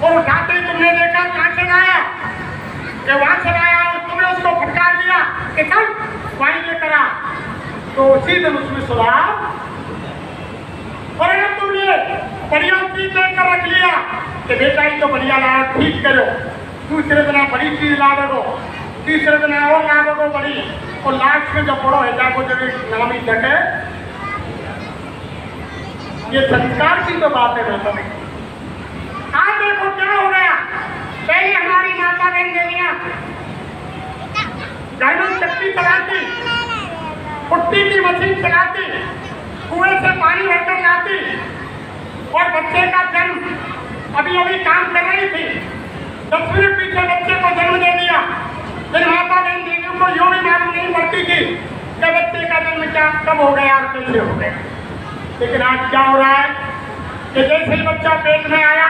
और उठाते ही तुमने देखा कहां से लाया, कि वहां से लाया और तुमने उसको फटकार दिया कि चल वहीं लेकर आ, तो उसी दिन उसमें सुधार। और अगर तुमने बढ़िया चीज लेकर रख लिया कि बेटा ही तो बढ़िया लाया, ठीक करो, दूसरे दिन बड़ी चीज लावे को, तीसरे दिन और लावे को बड़ी, और लास्ट में जब बड़ो है जाको जब नामी जगे, ये संस्कार की तो बात है। बेटा आज देखो क्या हो गया, पहले हमारी माता बहन देवियां घर में चक्की चलाती, पुट्टी की मशीन चलाती, कुएं से पानी भरकर लाती, और बच्चे का जन्म अभी अभी काम कर रही थी, 10 मिनट पीछे बच्चे को जन्म दे दिया। फिर माता बहन देवियों को यूं भी मालूम नहीं पड़ती थी कि बच्चे का जन्म क्या कब हो गया और कैसे हो गया। लेकिन आज क्या हो रहा है कि जैसे ही बच्चा पेट में आया,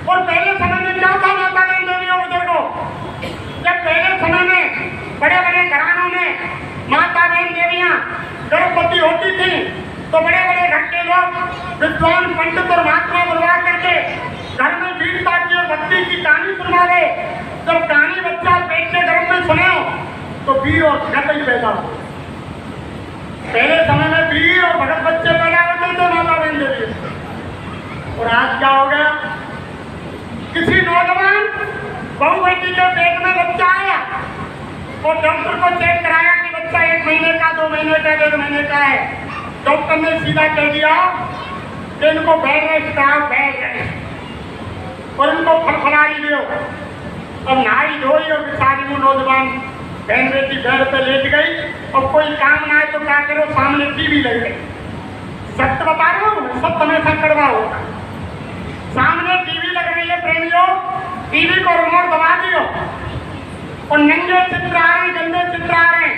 और पहले समय में क्या था माता बहन देवियों बुजुर्गों, जब पहले समय में बड़े बड़े घरानों में माता बहन देवियां गर्भवती होती थी तो बड़े बड़े घर के लोग विद्वान पंडित और महात्मा बुलवा करके घर में वीरता की और भक्ति की कहानी सुनावे। जब कहानी बच्चा पेट के गर्भ में सुने तो वीर और भगत ही पैदा हो। पहले समय में वीर और भगत बच्चे पैदा होते थे माता बहन देवी। और आज क्या हो गया, किसी नौजवान बहू बेटी के पेट में बच्चा आया और डॉक्टर को चेक कराया कि बच्चा 1 महीने का, 2 महीने का, 1.5 महीने का है। डॉक्टर ने सीधा कह दिया कि इनको बेड रेस्ट कराओ, बेड रेस्ट, और इनको फड़फड़ाई दो। अब नहाई धोई और बेचारी वो नौजवान बहन बेटी बेड पे लेट गई, और कोई काम ना है तो क्या करो, सामने टीवी लग गई। सत्य बता रहा हूँ, सब हमेशा कड़वा होगा। सामने टीवी लग रही है प्रेमियों, टीवी को रिमोट दबा दियो और नंगे चित्र आ रहे, गंदे चित्र आ रहे,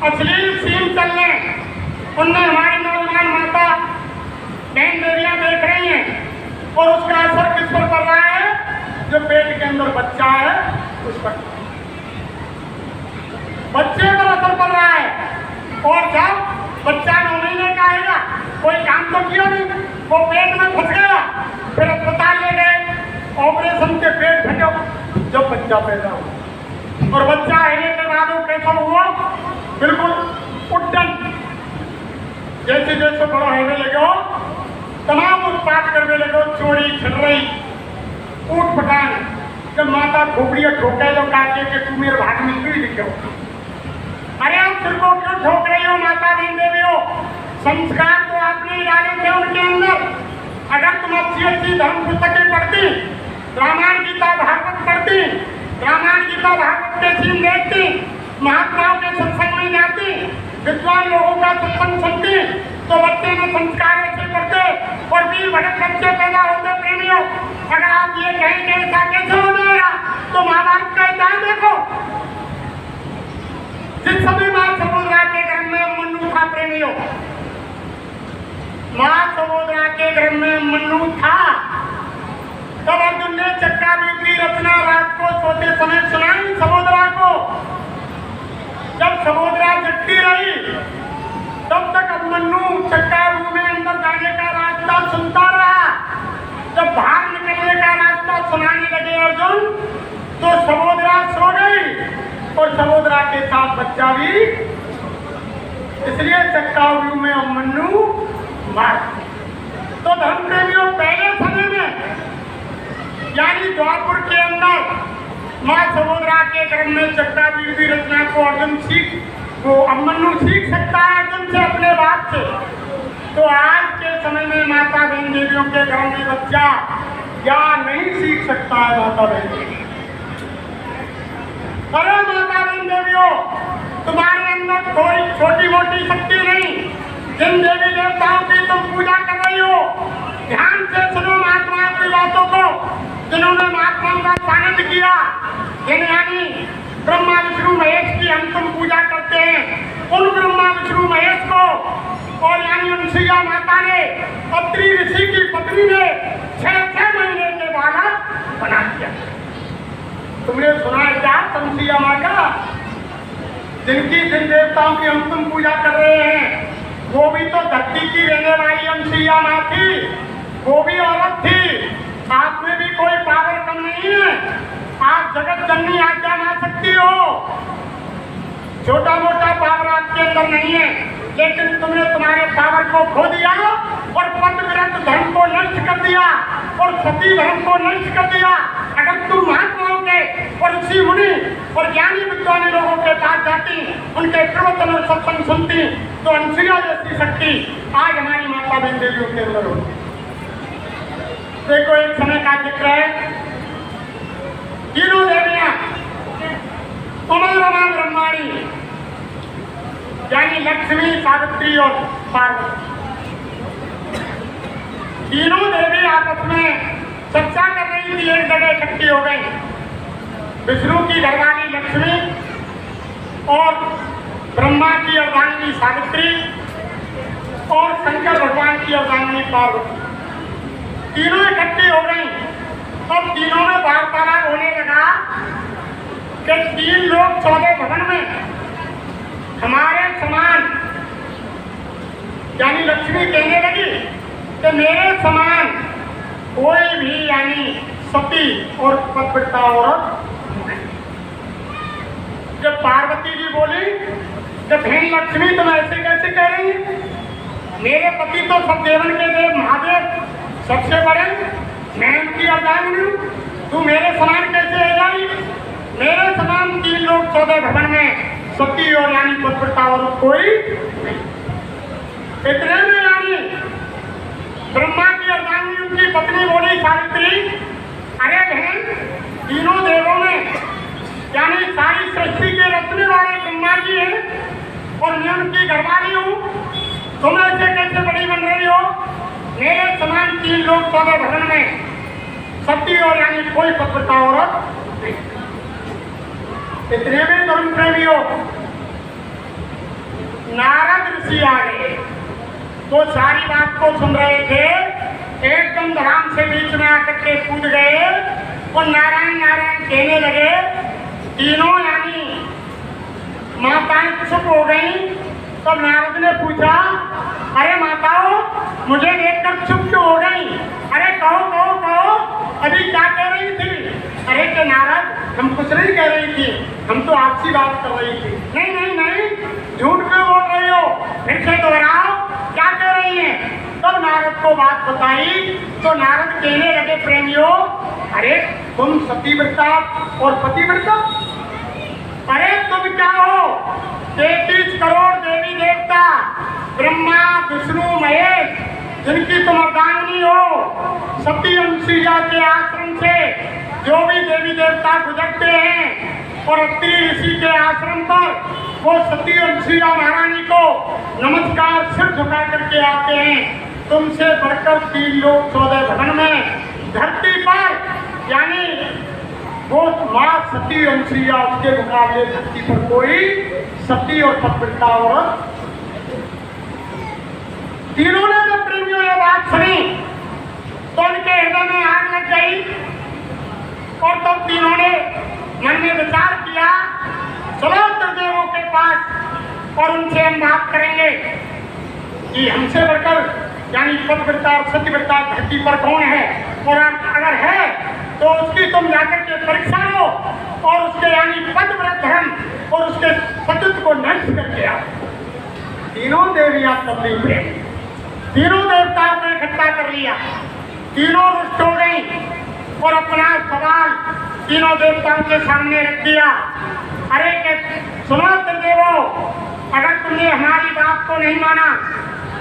अश्लील सीन चल रहे, उनमें हमारी नौजवान माता बहन देवियां देख रही हैं, और उसका असर किस पर पड़ रहा है, जो पेट के अंदर बच्चा है उस पर, बच्चे पर असर पड़ रहा है। और जब बच्चा 9 महीने का आएगा, कोई काम तो किया नहीं, वो पेट में फंस गया, फिर अस्पताल ले गए, ऑपरेशन के पेट फटो, जब बच्चा पैदा हुआ। और बच्चा आने के बाद वो कैसा हुआ, बिल्कुल उड्डन, जैसे जैसे बड़ा होने लगे हो तमाम उत्पाद करने लगे, चोरी छलरई ऊट पटांग। जब माता खोपड़ियाँ ठोके तो कहते कि तू मेरे भाग में क्यों लिखे हो, अरे आप सिर को क्यों ठोक रही हो माता बहन देवी हो, संस्कार तो आपने ही डाले थे उनके अंदर। अगर तुम अच्छी अच्छी धर्म पुस्तकें पढ़ती, रामायण गीता भागवत पढ़ती, रामायण गीता भागवत के सीन देखती, महात्माओं के सत्संग में जाती, विद्वान लोगों का सत्संग सुनती, तो बच्चे में संस्कार ऐसे करते और वीर भगत बच्चे पैदा होते प्रेमियों। अगर आप ये कहें कि ऐसा कैसे हो जाएगा, तो माँ बाप का इतिहास देखो। जिस समय माँ समुद्रा के घर में मन्नू था प्रेमियों, माँ समुद्रा के घर में मन्नू था, तब अर्जुन ने चक्रव्यूह की रचना रात को सोते समय सुनाई समुद्रा को। जब समुद्रा जगती रही तब तक अभिमन्यु चक्रव्यूह में अंदर जाने का रास्ता सुनता रहा। जब बाहर निकलने का रास्ता सुनाने लगे अर्जुन, तो समुद्रा सो गई और समुद्रा के साथ बच्चा भी, इसलिए चक्रव्यूह में अभिमन्यु मार। तो धर्म प्रेमियों, पहले समय में यानी द्वापर के अंदर माँ समुद्रा के घर में चक्रव्यूह की रचना को अर्जुन वो अभिमन्यु सीख सकता है अर्जुन से, अपने बाप से। तो आज के समय में माता बहन देवियों के घर में बच्चा क्या नहीं सीख सकता है माता बहन देवी। अरे माता बहन देवियों, तुम्हारे अंदर कोई छोटी मोटी शक्ति नहीं। जिन देवी देवताओं की तुम पूजा कर रही हो, ध्यान से सुनो महात्माओं की बातों को, जिन्होंने महात्माओं का सानिध्य किया, यानी ब्रह्मा विष्णु महेश की हम तुम पूजा करते हैं, उन ब्रह्मा विष्णु महेश को, और यानी अनुसुईया माता ने अत्रि ऋषि की पत्नी ने 6 महीने के बालक बना दिया। तुमने सुना है क्या अनुसुईया माँ का? जिनकी जिन देवताओं की हम तुम पूजा कर रहे हैं, वो भी तो धरती की रहने वाली अनुसुईया माँ थी, वो भी औरत थी, आप में भी कोई नहीं आज्ञा मान सकती हो। छोटा मोटा पावर आपके अंदर नहीं है, लेकिन तुमने तुम्हारे पावर को खो दिया और पतिव्रत धर्म को नष्ट कर दिया और सती धर्म को नष्ट कर दिया। अगर तुम महात्माओं के और ऋषि मुनि और ज्ञानी विद्वानी लोगों के पास जाती, उनके प्रवचन और सत्संग सुनती, तो अनुसुईया जैसी शक्ति आज हमारी माता बहन देवियों के अंदर होती। देखो, एक समय का जिक्र है, तीनों देवियां उमा ब्रह्माणी यानी लक्ष्मी, सावित्री और पार्वती, तीनों देवी आपस में चर्चा कर रही थी। एक जगह इकट्ठी हो गई। विष्णु की घरवाली लक्ष्मी और ब्रह्मा की अर्धांगिनी सावित्री और शंकर भगवान की अर्धांगिनी पार्वती, तीनों इकट्ठी हो गई। अब तीनों में वार्तालाप होने लगा कि 3 लोग 14 भवन में हमारे समान, यानी लक्ष्मी कहने लगी कि मेरे समान कोई भी यानी सती और पतिव्रता औरत नहीं। जब पार्वती जी बोली कि बहन लक्ष्मी तुम ऐसे कैसे कह रही है, मेरे पति तो सब देवन के देव महादेव सबसे बड़े, मैं उनकी अर्धांगिनी हूँ, तू मेरे समान कैसे है जाई? मेरे समान 3 लोग 14 भवन में सती और यानी पतिव्रता औरत कोई नहीं। इतने में यानी ब्रह्मा की अर्धांगिनी उनकी पत्नी बोली सावित्री, अरे बहन, तीनों देवों में यानी सारी सृष्टि के रचने वाले ब्रह्मा जी हैं और मैं उनकी घरवाली हूँ, तुम ऐसे कैसे बड़ी बन रही हो? मेरे समान 3 लोग 14 भवन में सती और यानी कोई पतिव्रता औरत नहीं। इतने में धर्म प्रेमियों नारद ऋषि आ गए। तो सारी बात को सुन रहे थे, एकदम धड़ाम से बीच में आकर के कूद गए और नारायण नारायण कहने लगे। तीनों यानी माताएं चुप हो गई। तो नारद ने पूछा, अरे माताओं, मुझे देखकर चुप क्यों हो गई? अरे कहो कहो कहो, अभी क्या कह रही थी? अरे के नारद, हम कुछ नहीं कह रही थी, हम तो आपसी बात कर रही थी। नहीं नहीं नहीं, झूठ क्यों बोल रही हो? फिर से दोहराओ, क्या कह रही हैं? तब नारद को बात बताई तो नारद कहने लगे, प्रेमियों, अरे तुम सतीव्रता और पतिव्रता, अरे तुम क्या हो? 33 करोड़ देवी देवता, ब्रह्मा विष्णु महेश, जिनकी तुम अर्धांगिनी हो। सती अनुसुईया के आश्रम से जो भी देवी देवता गुजरते हैं और अत्रि ऋषि के आश्रम पर वो सती अनुसुईया महारानी को नमस्कार सिर झुका करके आते हैं। तुमसे बढ़कर 3 लोग 14 भवन में धरती पर यानी वो माँ सती अनुसुईया, उसके मुकाबले धरती पर कोई सती और पतिव्रता औरत। तीनों ने जब प्रेमियों ये बात सुनी तो उनके हृदय में आग लग गई और तब तीनों ने मन में विचार किया, चलो त्रिदेवों के पास और उनसे हम बात करेंगे कि हमसे बढ़कर यानी पतिव्रता और सतीव्रता धरती पर कौन है, और अगर है तो उसकी तुम जाकर के परीक्षा लो और उसके यानी पतिव्रत धर्म और उसके सतीत्व को नष्ट करके आओ। तीनों देवियां पत्नी प्रेम, तीनों देवताओं को इकट्ठा कर लिया। तीनों रुष्ट हो गई और अपना सवाल तीनों देवताओं के सामने रख दिया। अरे सुनो त्रिदेवों, अगर तुमने हमारी बात को नहीं माना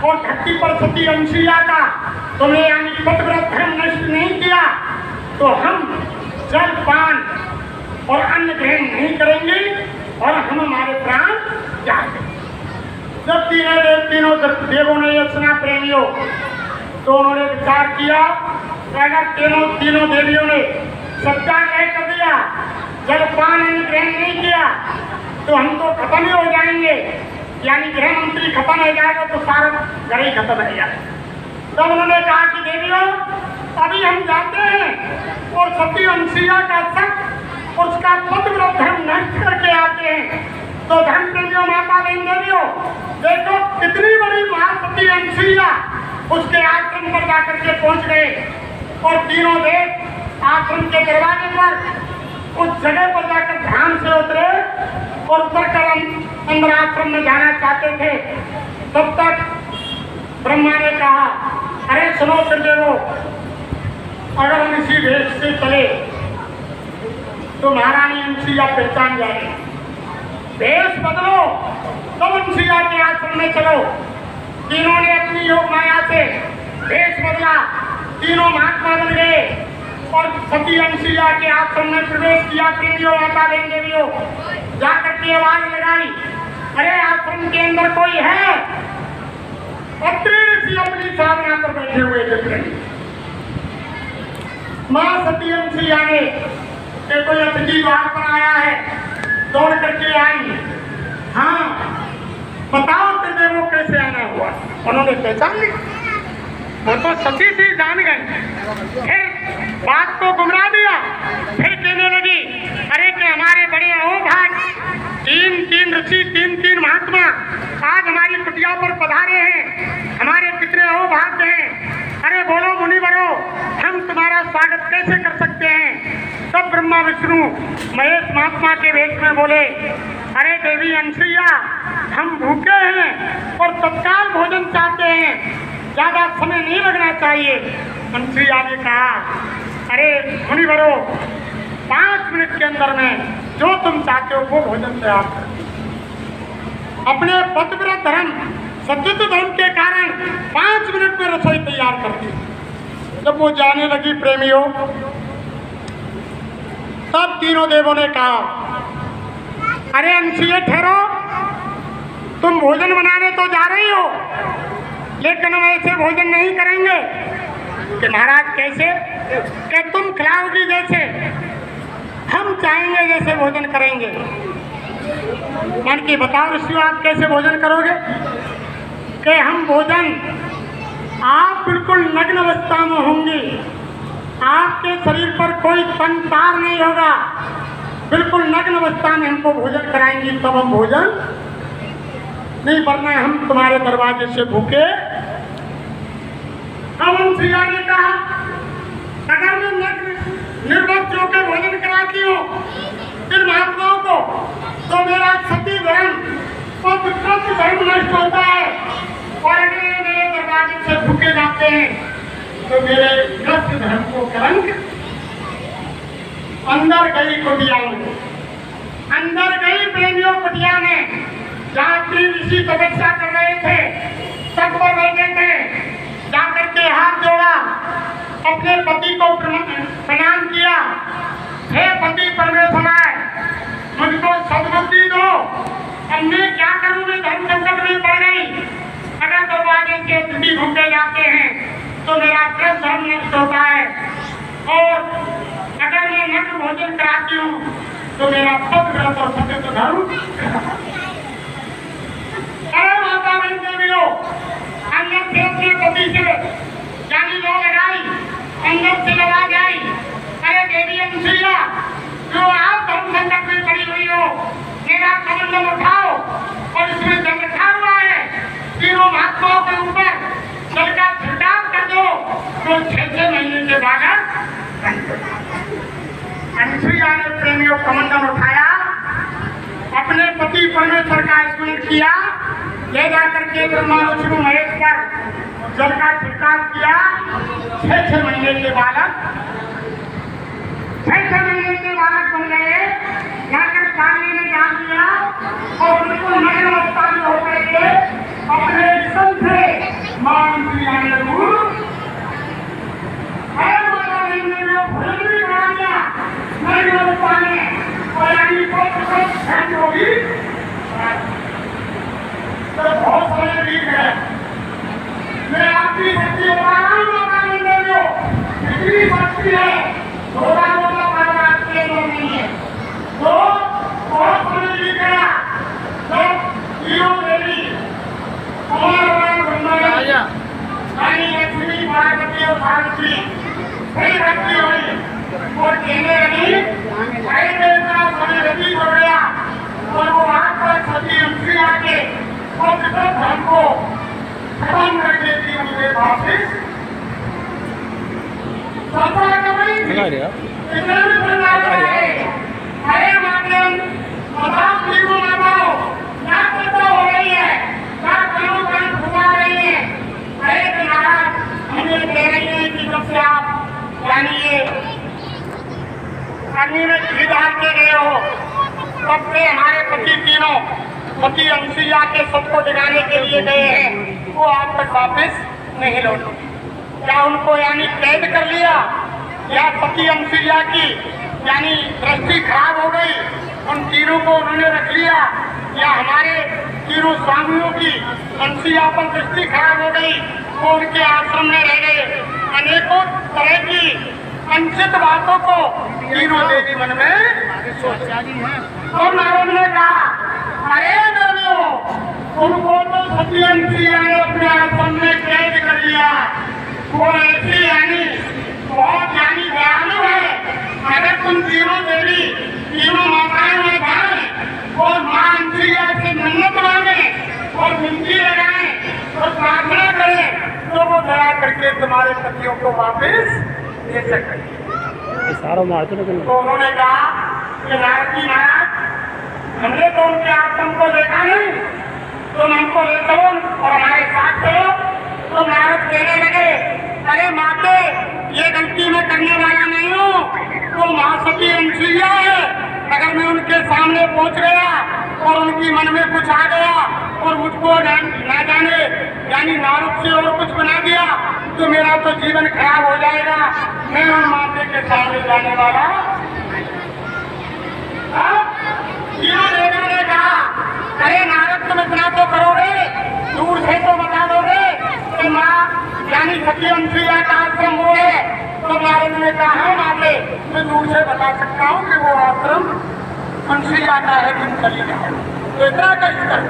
और धरती पर सती अनुसुईया का तुमने यानी पतिव्रत धर्म नष्ट नहीं किया, तो हम जल पान और अन्न ग्रहण नहीं करेंगे और हम हमारे प्राण त्याग। जब तीनों देवों ने यह सुना प्रेमियों, तो उन्होंने विचार किया कि अगर तीनों देवियों ने सत्याग्रह कर दिया, जल पान अन्न ग्रहण नहीं किया, तो हम तो खत्म ही हो जाएंगे, यानी गृह मंत्री खत्म हो जाएगा तो सारा घर ही खत्म हो जाएगा। तब उन्होंने कहा कि देवियों, अभी हम जाते हैं और सती अनुसुईया का सत्य उसका पतिव्रत धर्म नष्ट करके आते हैं। तो धर्म प्रेमियों, माता बहन देवियों, देखो कितनी बड़ी महासती अनुसुईया उसके आश्रम पर जाकर के पहुंच गए और तीनों देव आश्रम के दरवाजे पर उस जगह पर जाकर ध्यान से उतरे और उतर कर अंदर आश्रम में जाना चाहते थे। तब तक ब्रह्मा ने कहा, अरे सुनो त्रिदेवो, अगर हम इसी वेश से चले तो महारानी अनसुईया पहचान जाएगी। वेश बदलो, तब अनसुईया के आश्रम में चलो। तीनों ने अपनी योग माया से वेश बदला, तीनों महात्मा बन गए और सती अनसुईया के आश्रम में प्रवेश किया। प्रेमियों, माता बहन देवियों, जाकर के आवाज लगाई, अरे आश्रम के अंदर कोई है? अत्रि ऋषि अपनी साधना पर बैठे हुए थे। मां सती अनसुईया ने कोई अतिथि द्वार पर आया है, दौड़ करके आई। हाँ बताओ त्रिदेवों कैसे आना हुआ? उन्होंने पहचान ली, वो तो सती थी, जान गए। फिर बात को गुमरा दिया, फिर कहने लगी, अरे कि हमारे बड़े अहोभाग तीन ऋषि, तीन महात्मा आज हमारी कुटिया पर पधारे हैं, हमारे कितने अहोभाग्य हैं। अरे बोलो मुनिवरो, हम तुम्हारा स्वागत कैसे कर सकते हैं? तब ब्रह्मा विष्णु महेश महात्मा के वेश में बोले, अरे देवी अनसुईया, हम भूखे हैं और तत्काल भोजन चाहते हैं, ज्यादा समय नहीं लगना चाहिए। अनसुईया ने कहा, अरे मुनिवरो, 5 मिनट के अंदर में जो तुम चाहते हो वो भोजन तैयार करो। अपने पतिव्रत धर्म, सत्युत धर्म के कारण 5 मिनट में रसोई तैयार कर दी। जब वो जाने लगी प्रेमियों, तब तीनों देवों ने कहा, अरे अनसुईया ठहरो, तुम भोजन बनाने तो जा रही हो, लेकिन हम ऐसे भोजन नहीं करेंगे। कि महाराज कैसे? कि तुम खिलाओगी जैसे, हम चाहेंगे जैसे भोजन करेंगे। मान के बताओ ऋषियों, आप कैसे भोजन करोगे? कि हम भोजन, आप बिल्कुल नग्न अवस्था में होंगी, आपके शरीर पर कोई तन तार नहीं होगा, बिल्कुल नग्न अवस्था में हमको भोजन कराएंगी, तब हम भोजन नहीं, वरना हम तुम्हारे दरवाजे से भूखे। अब अनसुईया ने कहा, अगर मैं नग्न निर्वस्त्र होकर भोजन कराती हूँ इन महात्माओं को, तो मेरा सती धर्म और विकृत धर्म नष्ट होता है, और अगर मेरे दरवाजे से भूखे जाते हैं तो मेरे ग्रस्त धर्म को कलंक। अंदर गई कुटिया में, अंदर गई प्रेमियों कुटिया में, जहाँ 3 ऋषि तपस्या कर रहे थे, तट पर बैठे थे। जाकर के हाथ जोड़ा, अपने पति को प्रणाम किया, हे पति परमेश्वर, मुझको सद्बुद्धि दो, अब मैं क्या करूं? मैं धर्म संकट में पड़ गई। अगर दरवाजे से अतिथि भूखे जाते हैं तो मेरा ग्रस्त धर्म नष्ट होता है, और अगर मैं नग्न भोजन कराती हूँ तो मेरा पतिव्रत और सत्य धर्म। अरे माता बहन देवियों, अंदर से अपने पति से जानी लो लगाई, अंदर से आवाज आई, अरे देवी अनसुईया, जो आप धर्म संकट में पड़ी हुई हो, मेरा कमंडल उठाओ और इसमें जल रखा हुआ है, तीनों महात्माओं के ऊपर जल का छिड़काव कर दो, तो 6 महीने के बाद अनसुईया ने प्रेमियों कमंडल उठाया, अपने पति परमेश्वर का स्मरण किया, ले जाकर के ब्रह्मा विष्णु महेश पर जल का छिड़काव किया। 6 महीने के बालक, 6 महीने के बालक बन गए। जाकर पानी में डाल दिया और बिल्कुल नग्न अवस्था में होकर के अपने जिस्म से मां अनसुईया ने दूर भोजन बना दिया। नग्न अवस्था में और यानी होगी तो बहुत समय बीत गए। मैं आपकी शक्ति बता रहा हूँ, इतनी शक्ति है, थोड़ा बाबा आपके अंदर नहीं है। तो बहुत समय बीत गया। जब तीनों देवी लक्ष्मी, पार्वती और सावित्री फिर भक्ति हुई और कहने लगी, भाई मेरा समय व्यतीत हो गया, और वो वहां पर सती अनसुईया के और धर्म को खत्म कर देती मुझे वापिस इतना भी है। माध्यम बताओ तीनों माताओं क्या चर्चा हो रही है, क्या कानून कान घुमा रही है। अरे महाराज हम ये कह रही हैं कि जब से आप यानी ये अग्नि में घी डाल के गए हो तब से हमारे पति तीनों पति अंशिया के सबको जगाने के लिए गए हैं, वो आज तक वापस नहीं लौटे। क्या उनको यानी कैद कर लिया या पति अंशिया की यानी दृष्टि खराब हो गई, उन तीनों को उन्होंने रख लिया, या हमारे तीनों स्वामियों की अंशिया पर दृष्टि खराब हो गई, वो उनके आश्रम में रह गए। अनेकों तरह की अंशित बातों को तीनों देवी मन में सोचा तो नारद ने कहा, अरे देवियों, उनको तो सती अंशिया ने अपने आश्रम में कैद कर लिया। वो ऐसी यानी बहुत यानी दयालु है। अगर तुम तीनों देवी तीनों माताएं में जाए और मां अंशिया से मन्नत मांगे और विनती लगाए और प्रार्थना करें तो वो दया करके तुम्हारे पतियों को वापस दे सकते। तो उन्होंने कहा कि नारद जी महाराज, हमने तो उनके आश्रम को देखा नहीं, तुम हमको ले चलो और हमारे साथ चलो। तो नारद कहने लगे, अरे माते, ये गलती मैं करने वाला नहीं हूँ, तो महासती अंशिया है। अगर मैं उनके सामने पहुँच गया और उनकी मन में कुछ आ गया और मुझको ना जाने यानी नारद से और कुछ बना दिया तो मेरा तो जीवन खराब हो जाएगा। मैं उन माते के सामने जाने वाला। तीनों देवियों ने कहा, अरे नारद, तुम इतना तो करोगे, दूर से तो बता दोगे कि माँ यानी सती अंशिया का आश्रम वो है। तो नारद ने कहा, है माते, मैं दूर से बता सकता हूँ कि वो आश्रम अंशिया का है, तुम चली जाए। तो इतना कष्ट कर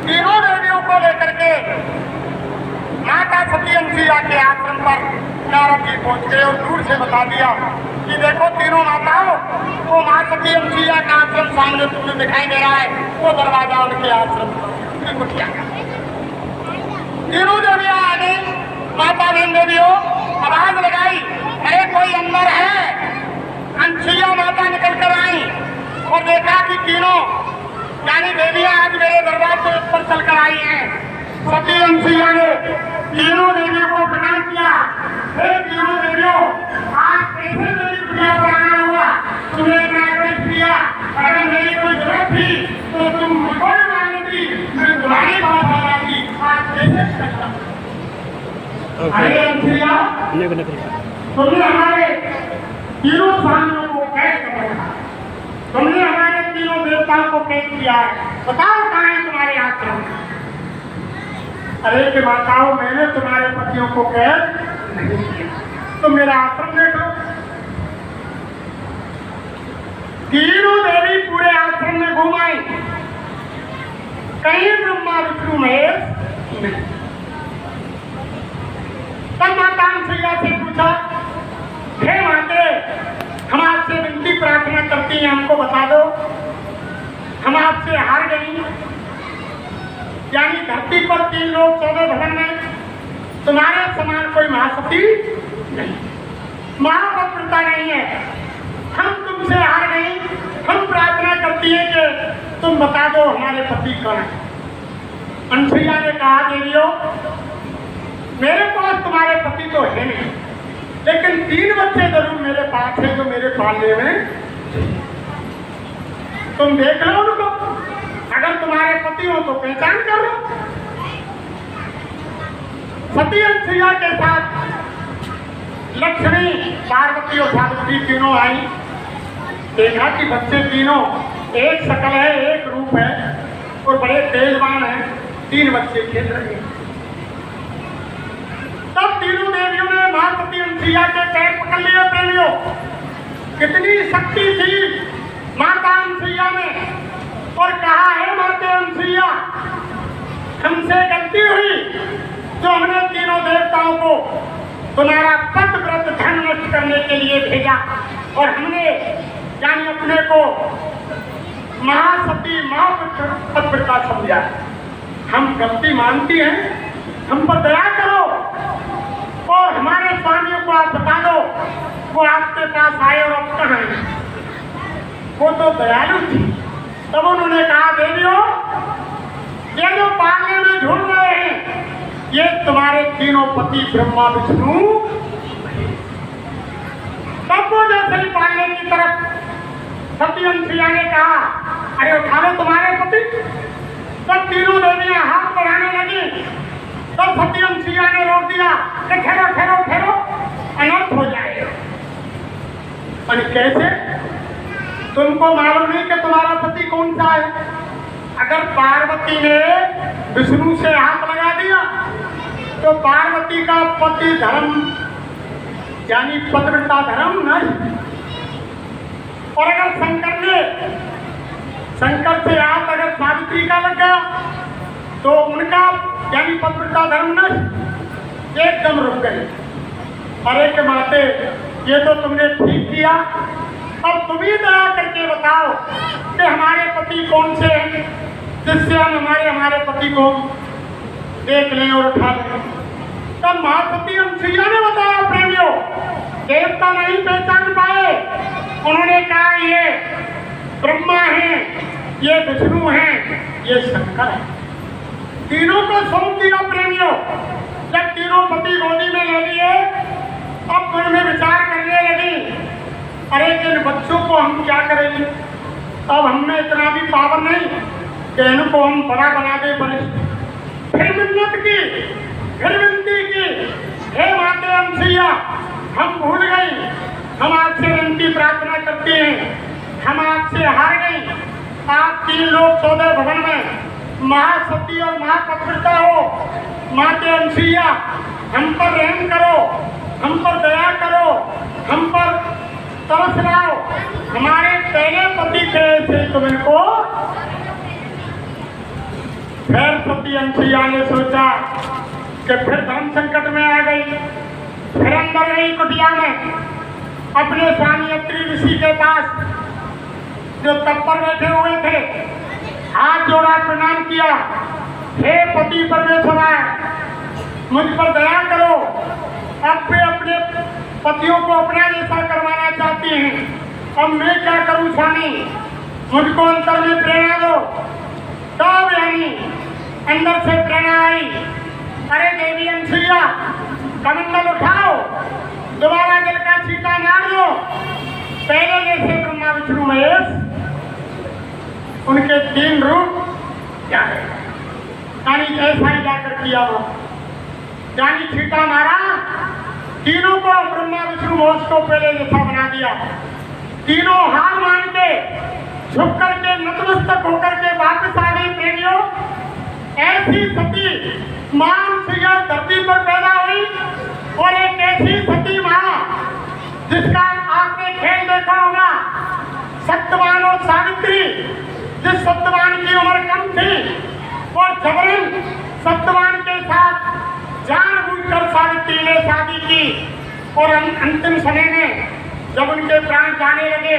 तीनों देवियों को लेकर के माता सती अंशिया के आश्रम पर नारद जी पहुंच गए और दूर से बता दिया कि देखो तीनों माताओं, वो माँ सती अंशिया का आश्रम सामने तुम्हें दिखाई दे रहा है, वो दरवाजा उनके आश्रम का। तीनों देवियां आ गई, माता बहन देवियों आवाज लगाई, अरे कोई अंदर है। अंशिया माता निकल कर आई और देखा कि तीनों यानी देवियां आज मेरे दरबार पर चलकर आई हैं। सती अंशिया ने तीनों देवियों को प्रणाम किया, हे तीनों देवियों, आज कैसे मेरी दुनिया पर आना हुआ, तुम्हें इतना कष्ट दिया। अगर मेरी कोई जरूरत थी तो तुम मुझको ही मांगी थी, मैं तुम्हारी बात आ जाती। आज कैसे अरे अंशिया, तुमने हमारे तीनों स्वामियों को कैद कर रखा, तुमने हमारे तीनों देवताओं को कैद किया है, बताओ कहाँ है तुम्हारे आश्रम। अरे कि माताओं, मैंने तुम्हारे पतियों को कैद नहीं किया, तो मेरा आश्रम देख लो। तीनों देवी पूरे आश्रम में घूम आई, कहीं ब्रह्मा विष्णु महेश नहीं। तब माता अंशिया से पूछा, हे माते, हम आपसे विनती प्रार्थना करती हैं, हमको बता दो, हम आपसे हार गई। यानी धरती पर 3 लोग 14 भवन में तुम्हारे समान कोई महासती नहीं, महापत्रता नहीं है, हम तुमसे हार गई। हम प्रार्थना करती हैं कि तुम बता दो हमारे पति कौन है। अंशिया ने कहा, देवियों, मेरे पास तुम्हारे पति तो है नहीं, लेकिन 3 बच्चे जरूर मेरे पास है जो मेरे पालने में, तुम देख लो उनको, अगर तुम्हारे पति हो तो पहचान कर लो। सती अंशिया के साथ लक्ष्मी, पार्वती और सावित्री तीनों आई। देखा कि बच्चे तीनों एक शकल है, एक रूप है और बड़े तेजवान हैं। 3 बच्चे खेल रहे हैं। तब तीनों देवियों ने मां सती अंशिया के पैर पकड़ लिए। प्रेमियों, कितनी शक्ति थी माता अंशिया में, और कहा, है माता अंशिया, हमसे गलती हुई जो हमने तीनों देवताओं को तुम्हारा पद व्रत धन नष्ट करने के लिए भेजा और हमने यानी अपने को महासती महापतिव्रता समझा। हम गलती मानती हैं, हम पर दया करो और हमारे स्वामियों को आप बता दो, वो आपके पास आए और अब कहाँ हैं। वो तो दयालु थी। तब उन्होंने कहा देवियों, ये जो पालने में झूल रहे हैं ये तुम्हारे तीनों पति ब्रह्मा विष्णु। तब वो जैसे ही पालने की तरफ सती अंशिया ने कहा, अरे उठा लो तुम्हारे पति। तब तीनों देवियां हाथ बढ़ाने लगी। तब सती अंशिया ने रोक दिया कि ठहरो ठहरो ठहरो, अनर्थ हो जाएगा। और कैसे? तुमको मालूम नहीं कि तुम्हारा पति कौन सा है? अगर पार्वती ने विष्णु से हाथ लगा दिया तो पार्वती का पति धर्म यानी पतिव्रता धर्म नहीं। और अगर शंकर से हाथ अगर सावित्री का लग गया तो उनका यानी पतिव्रता धर्म नहीं, एकदम रुक गए। अरे के माते, ये तो तुमने ठीक किया। अब तुम ही दया करके बताओ कि हमारे पति कौन से हैं, जिससे हम हमारे पति को देख लें और उठा लें। तब महासती अंशिया ने बताया, प्रेमियों, देवता नहीं पहचान पाए। उन्होंने कहा ये ब्रह्मा हैं, ये विष्णु हैं, ये शंकर है। तीनों को सौंप दिया। प्रेमियों, जब तीनों पति गोदी में ले लिए, अब उनमें विचार करने लगी, अरे इन बच्चों को हम क्या करेंगे? अब हमने इतना भी पावर नहीं कि इनको हम बड़ा बना दे बने। फिर मिन्नत की, फिर विनती की, हे माते अंशिया, हम भूल गई, हम आपसे विनती प्रार्थना करते हैं, हम आपसे हार गई। आप 3 लोग 14 भवन में महासती और महापतिव्रता हो। माते अंशिया, हम पर रहम करो, हम पर दया करो, हम पर तरस लाओ। हमारे पहले पति थे तुम इनको। फिर सती अंशिया ने सोचा कि फिर धर्म संकट में आ गई। फिर अंदर गई कुटिया में अपने स्वामी अत्रि ऋषि के पास, जो तप पर बैठे हुए थे, हाथ जोड़ा प्रणाम किया, हे पति परमेश्वर, मुझ पर दया करो। अब वे अपने पतियों को अपना जैसा करवाना चाहती हैं। अब मैं क्या करूं स्वामी, मुझको अंतर में प्रेरणा दो। तब यानी अंदर से प्रेरणा आई, अरे देवी अंशिया, कमंडल उठाओ, दोबारा जल का छींटा मार दो। पहले जैसे ब्रह्मा विष्णु महेश, उनके 3 रूप क्या है, यानी ऐसा ही जाकर किया वो, यानी छींटा मारा, तीनों को ब्रह्मा विष्णु महेश को पहले जैसा बना दिया। तीनों हार मान के, झुक करके, नतमस्तक होकर के वापस आ गई। प्रेमियों, ऐसी सती मानसिया धरती पर पैदा हुई। और एक ऐसी सती मां जिसका आपने खेल देखा होगा, सत्यवान और सावित्री। जिस सत्यवान की उम्र कम थी और जबरन सत्यवान के साथ जानबूझकर सावित्री ने शादी की। और अंतिम समय में जब उनके प्राण जाने लगे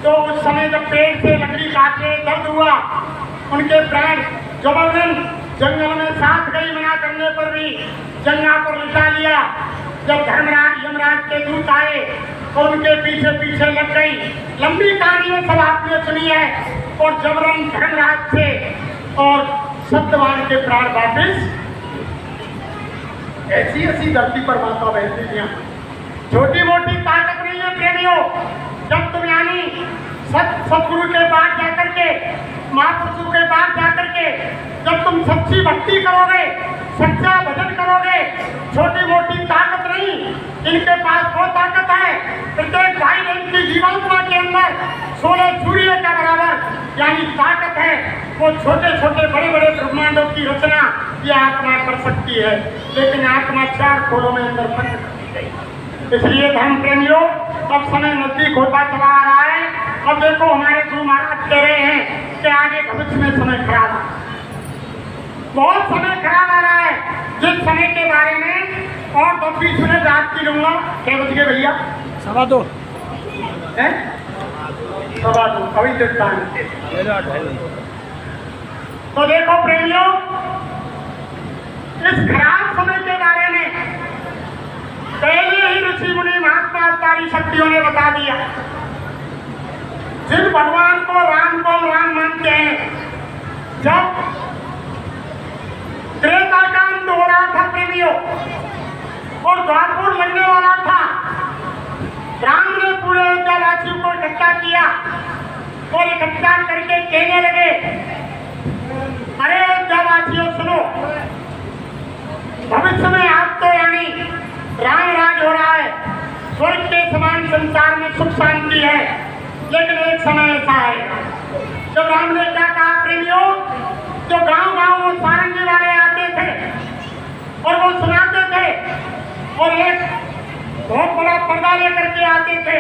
तो उस समय जब पेड़ से लकड़ी काटने दर्द हुआ, उनके प्राण जबरन जंगल में साथ गई मना करने पर भी जंगल पर लिटा लिया। जब धर्मराज यमराज के दूत आए और उनके पीछे पीछे लग गई। लंबी कहानी में सब आपने सुनी है। और जबरन धर्मराज से और सत्यवान के प्राण वापिस। ऐसी ऐसी धरती पर माता बहती थी। छोटी मोटी ताकत नहीं है प्रेमियों। जब तुम यानी सतगुरु के पास जाकर के, महापुरुषों के पास जाकर के जब तुम सच्ची भक्ति करोगे, सच्चा भजन करोगे, छोटी मोटी ताकत नहीं, इनके पास वो ताकत है। प्रत्येक भाई बहन की जीवात्मा के अंदर 16 सूर्य का बराबर यानी ताकत है। वो छोटे छोटे बड़े बड़े ब्रह्मांडों की रचना ये आत्मा कर सकती है, लेकिन आत्मा 4 खोलों में अंदर बंद कर दी गई। इसलिए धर्म प्रेमियों, अब समय नजदीक होता चला आ रहा है। अब देखो हमारे गुरु महाराज कह रहे हैं कि आगे भविष्य में समय खराब है, बहुत समय खराब आ रहा है। जिस समय के बारे में और 10-20 मिनट रात की लूंगा। क्या बज गए भैया? 2:15 है 2:15 अभी तक टाइम। तो देखो प्रेमियों, इस खराब समय के बारे में पहले ही ऋषि मुनि महात्मा अवतारी शक्तियों ने बता दिया। जिन भगवान को राम मानते हैं। जब त्रेता का अंत हो रहा था प्रेमियों और द्वापर लगने वाला था, राम ने पूरे अयोध्यावासियों को इकट्ठा किया और इकट्ठा करके कहने लगे, अरे अयोध्यावासियों सुनो, भविष्य में आप तो यानी राम राज हो रहा है, स्वर्ग के समान संसार में सुख शांति है, लेकिन एक समय ऐसा आएगा जब राम ने क्या कहा प्रेमियों, जो गांव वो सारंगी वाले आते थे और वो सुनाते थे और एक बहुत बड़ा पर्दा लेकर के आते थे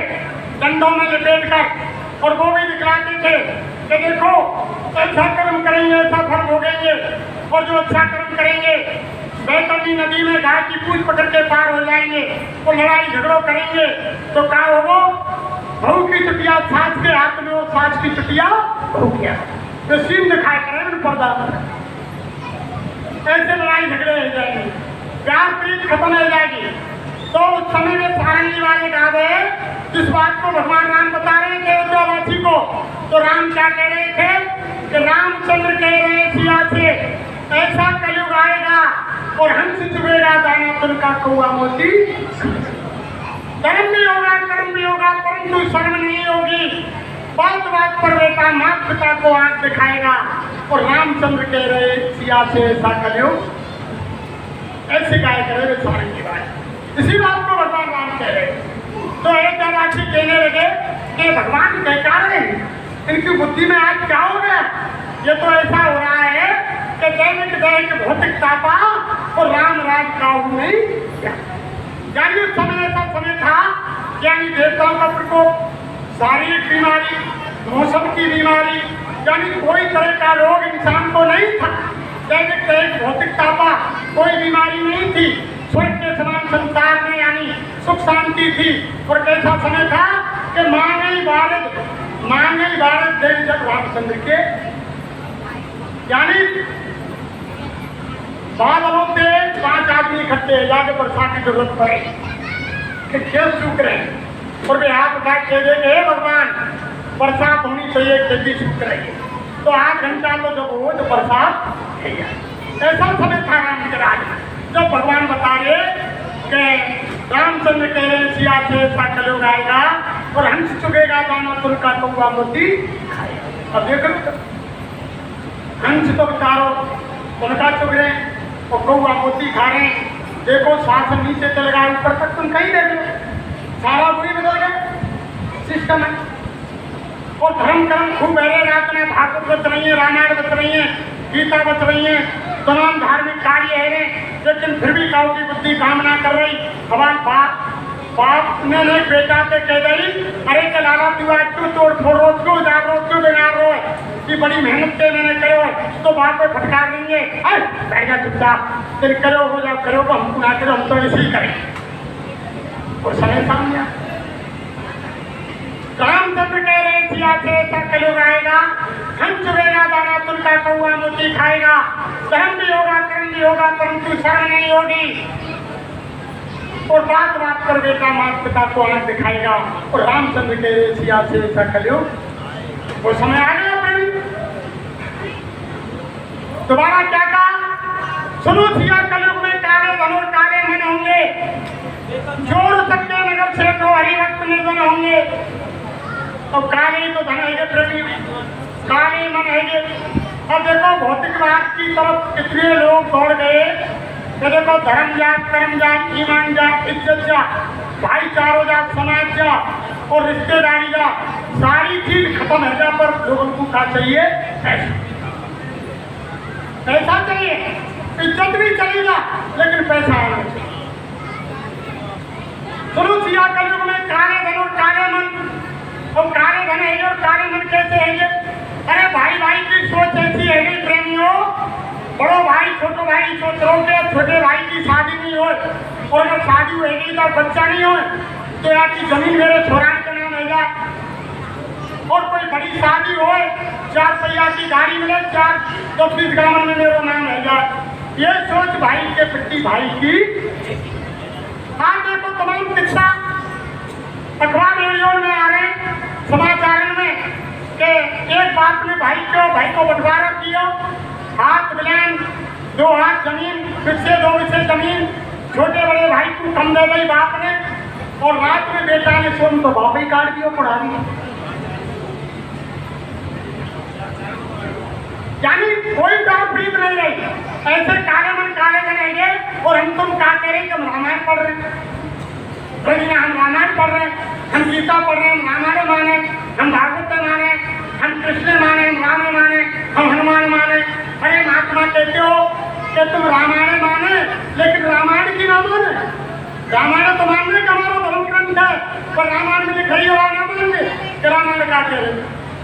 डंडों में लपेट कर, और वो भी दिखलाते थे कि देखो ऐसा कर्म करेंगे ऐसा फल भोगेंगे, और जो अच्छा कर्म करेंगे बैतरणी नदी में गाय की पूंछ पकड़ के पार हो जाएंगे, और लड़ाई झगड़ों करेंगे तो क्या होगा, बहू की चुटिया सास के हाथ में और सास की चुटिया बहू के हाथ, तो सीन दिखाई करें पर्दा, ऐसे लड़ाई झगड़े हो जाएंगे, प्यार प्रीत खत्म हो जाएगी। तो उस समय में सारंगी वाले गावे जिस बात को भगवान राम बता रहे थे अयोध्यावासी को, तो राम क्या कह रहे थे कि रामचंद्र कह रहे सिया से ऐसा कलयुग आएगा और हंस चुभेगा दानापुर का कौआ मोती, धर्म भी होगा कर्म भी होगा परंतु शर्म नहीं होगी, बात बात पर बेटा माता पिता को आंख दिखाएगा, और रामचंद्र कह रहे सिया से ऐसा कलयुग, ऐसे गाय करे सारंगी बात, इसी बात को भगवान राम कह रहे। तो अयोध्यावासी कहने लगे कि भगवान कहता रहे, इनकी बुद्धि में आज क्या हो गया, ये तो ऐसा हो रहा है कि दैनिक भौतिक तापा और राम राज का नहीं, यानी उस समय ऐसा समय था यानी देवताओं का प्रकोप, शारीरिक बीमारी, मौसम की बीमारी, यानी कोई तरह का रोग इंसान को नहीं था, दैनिक भौतिक तापा कोई बीमारी नहीं थी, स्वर्ग के समान संसार में यानी सुख शांति थी। और कैसा समय था कि मांगई भारत देव जब रामचंद्र के यानी बादलों से 5 आदमी इकट्ठे जाके बरसात की जरूरत पड़े कि खेत सूख रहे और वे हाथ उठा के देंगे भगवान बरसात होनी चाहिए, खेती सूख रही है, तो 8 घंटा तो जब हो तो बरसात है। ऐसा समय था राम के राज में जब भगवान बता रहे कि रामचंद्र कह रहे सिया से ऐसा कलयुग आएगा और हंस चुगेगा दानापुर का कौआ मोती खाएगा। अब देख लो हंस तो बेचारो उनका चुग रहे और कौआ मोती खा रहे, देखो शासन नीचे चल गया ऊपर तक, तुम कहीं देख लो सारा पूरी बदल गया सिस्टम है। और धर्म कर्म खूब बहरे रात में भागवत बच रही है, रामायण बच रही है, गीता बच रही है, तमाम धार्मिक कार्य है, लेकिन फिर भी काऊ की बुद्धि काम ना कर रही। हमारे बाप ने एक बेटा से कह दी, अरे लाला तू आज क्यों तोड़ फोड़ रोज क्यों जा रो क्यों बिगाड़ रो कि बड़ी मेहनत से मैंने करो, तो बाप को फटकार देंगे, बैठ जा चुपचाप, फिर करो हो जाओ करो हमको ना करो, हम तो ऐसे ही करें। और समय सामने रामचंद्र कह रहे सिया से ऐसा कलयुग आएगा, हम चुगेगा दानापुर का कौआ मोती खाएगा, धर्म भी होगा कर्म भी होगा परंतु शर्म नहीं होगी, और बात बात पर बेटा माता पिता को आंख दिखाएगा। और रामचंद्र कह रहे सिया से ऐसा कलयुग, वो समय आ गया प्रेमी। दोबारा क्या कहा, सुनो सिया कलयुग में काले धन और काले मन होंगे, जोर सकते नगर से तो हरि वक्त निर्धन होंगे। और काले तो धन है प्रेमी, काले मन है। अब देखो भौतिकवाद की तरफ कितने लोग दौड़ गए, तो देखो धर्म जात कर्म जात ईमान जात इज्जत जात भाईचारो जात समाज जात और रिश्तेदारी जात सारी चीज खत्म है, पर लोगों को क्या चाहिए, पैसा चाहिए, इज्जत भी चलेगा लेकिन पैसा आना चाहिए। सुनो सिया कलयुग में काले धन और काले मन, और काले धन है और काले मन कैसे है? अरे भाई भाई की सोच ऐसी है प्रेमियों, बड़ो भाई छोटो भाई सोच रहे हो कि छोटे भाई की शादी नहीं हो, और अगर शादी होगी तो बच्चा नहीं हो तो आपकी जमीन मेरे छोरा के नाम है, और कोई बड़ी शादी हो 4 पहिया की गाड़ी मिले 4 तो 20 गाँव में मेरा नाम है, ये सोच भाई के पिट्टी भाई की। हाँ देखो तमाम शिक्षा अखबार रेडियो में आ रहे समाचार में एक बाप ने भाई को बंटवारा किया, हाथ बिलान 2 हाथ जमीन, पीछे 2 हिस्से जमीन, छोटे बड़े भाई को कम दे गई बाप ने, और रात में बेटा ने सोन तो बाप ही काट दिया, पढ़ा दिया। यानी कोई बात प्रीत नहीं रही, ऐसे काले मन काले रहेंगे। और हम तुम क्या कह रहे हैं कि हम रामायण पढ़ रहे हैं, हम रामायण पढ़ रहे हैं, हम गीता पढ़ रहे हैं, हम रामायण माने, हम भागवत माने, हम कृष्ण माने, हम राम माने, हम हनुमान माने। अरे महात्मा कहते हो कि तुम रामायण माने, लेकिन रामायण की ना माने। रामायण तो मानने का हमारा धर्म ग्रंथ है, पर रामायण में लिखाई हुआ ना मानेंगे कि रामायण का कह रहे।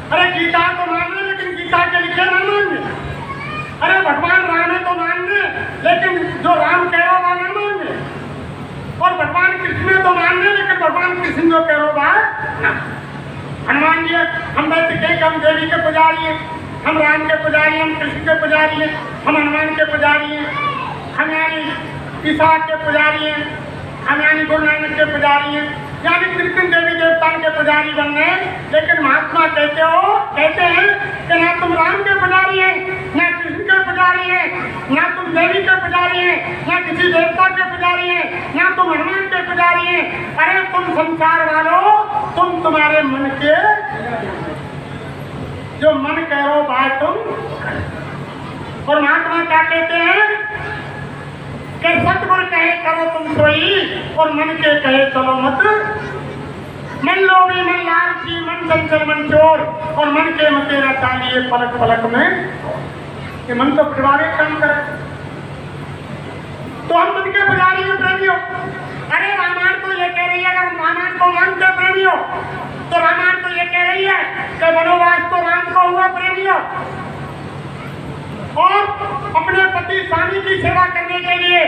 अरे गीता तो मान ले, लेकिन गीता के लिखे ना मानने। अरे भगवान राम है तो मानने, लेकिन जो राम कह रहा वह ना मानने। और भगवान कृष्ण तो मानने, लेकिन भगवान कृष्ण जो कह रहा ना। हनुमान जी हम वैसे कहें हम देवी के पुजारी हैं, हम राम के पुजारी हैं, हम कृष्ण के पुजारी हैं, हम हनुमान के पुजारी हैं, हम यानी ईसा के पुजारी हैं, हम यानी गुरु नानक के पुजारी हैं, यानी कृष्ण देवी देवताओं के पुजारी बन रहे हैं। लेकिन महात्मा कहते हैं कि ना तुम राम के पुजारी हैं, ना कृष्ण के पुजारी हैं, ना तुम देवी के पुजारी हैं, ना किसी देवता के पुजारी हैं, ना तुम हनुमान के पुजारी हैं। अरे तुम संसार वालों, तुम तुम्हारे मन के जो मन कह रहे हो बात तुम। और महात्मा क्या कहते हैं कि सतगुरु कहे करो तुम सोई, और मन के कहे चलो मत। मन लोभी मन लालची मन चंचल मन चोर, और मन के मतेरा चालिए पलक पलक में। ये मन तो व्यवहारिक काम करे, तो हम मन के पुजारी हैं प्रेमियों। अरे रामायण तो ये कह रही है, अगर रामायण को मानते प्रेमियों, तो रामायण तो ये कह रही है कि वनवास तो राम को हुआ प्रेमियों। और अपने पति स्वामी की सेवा करने के लिए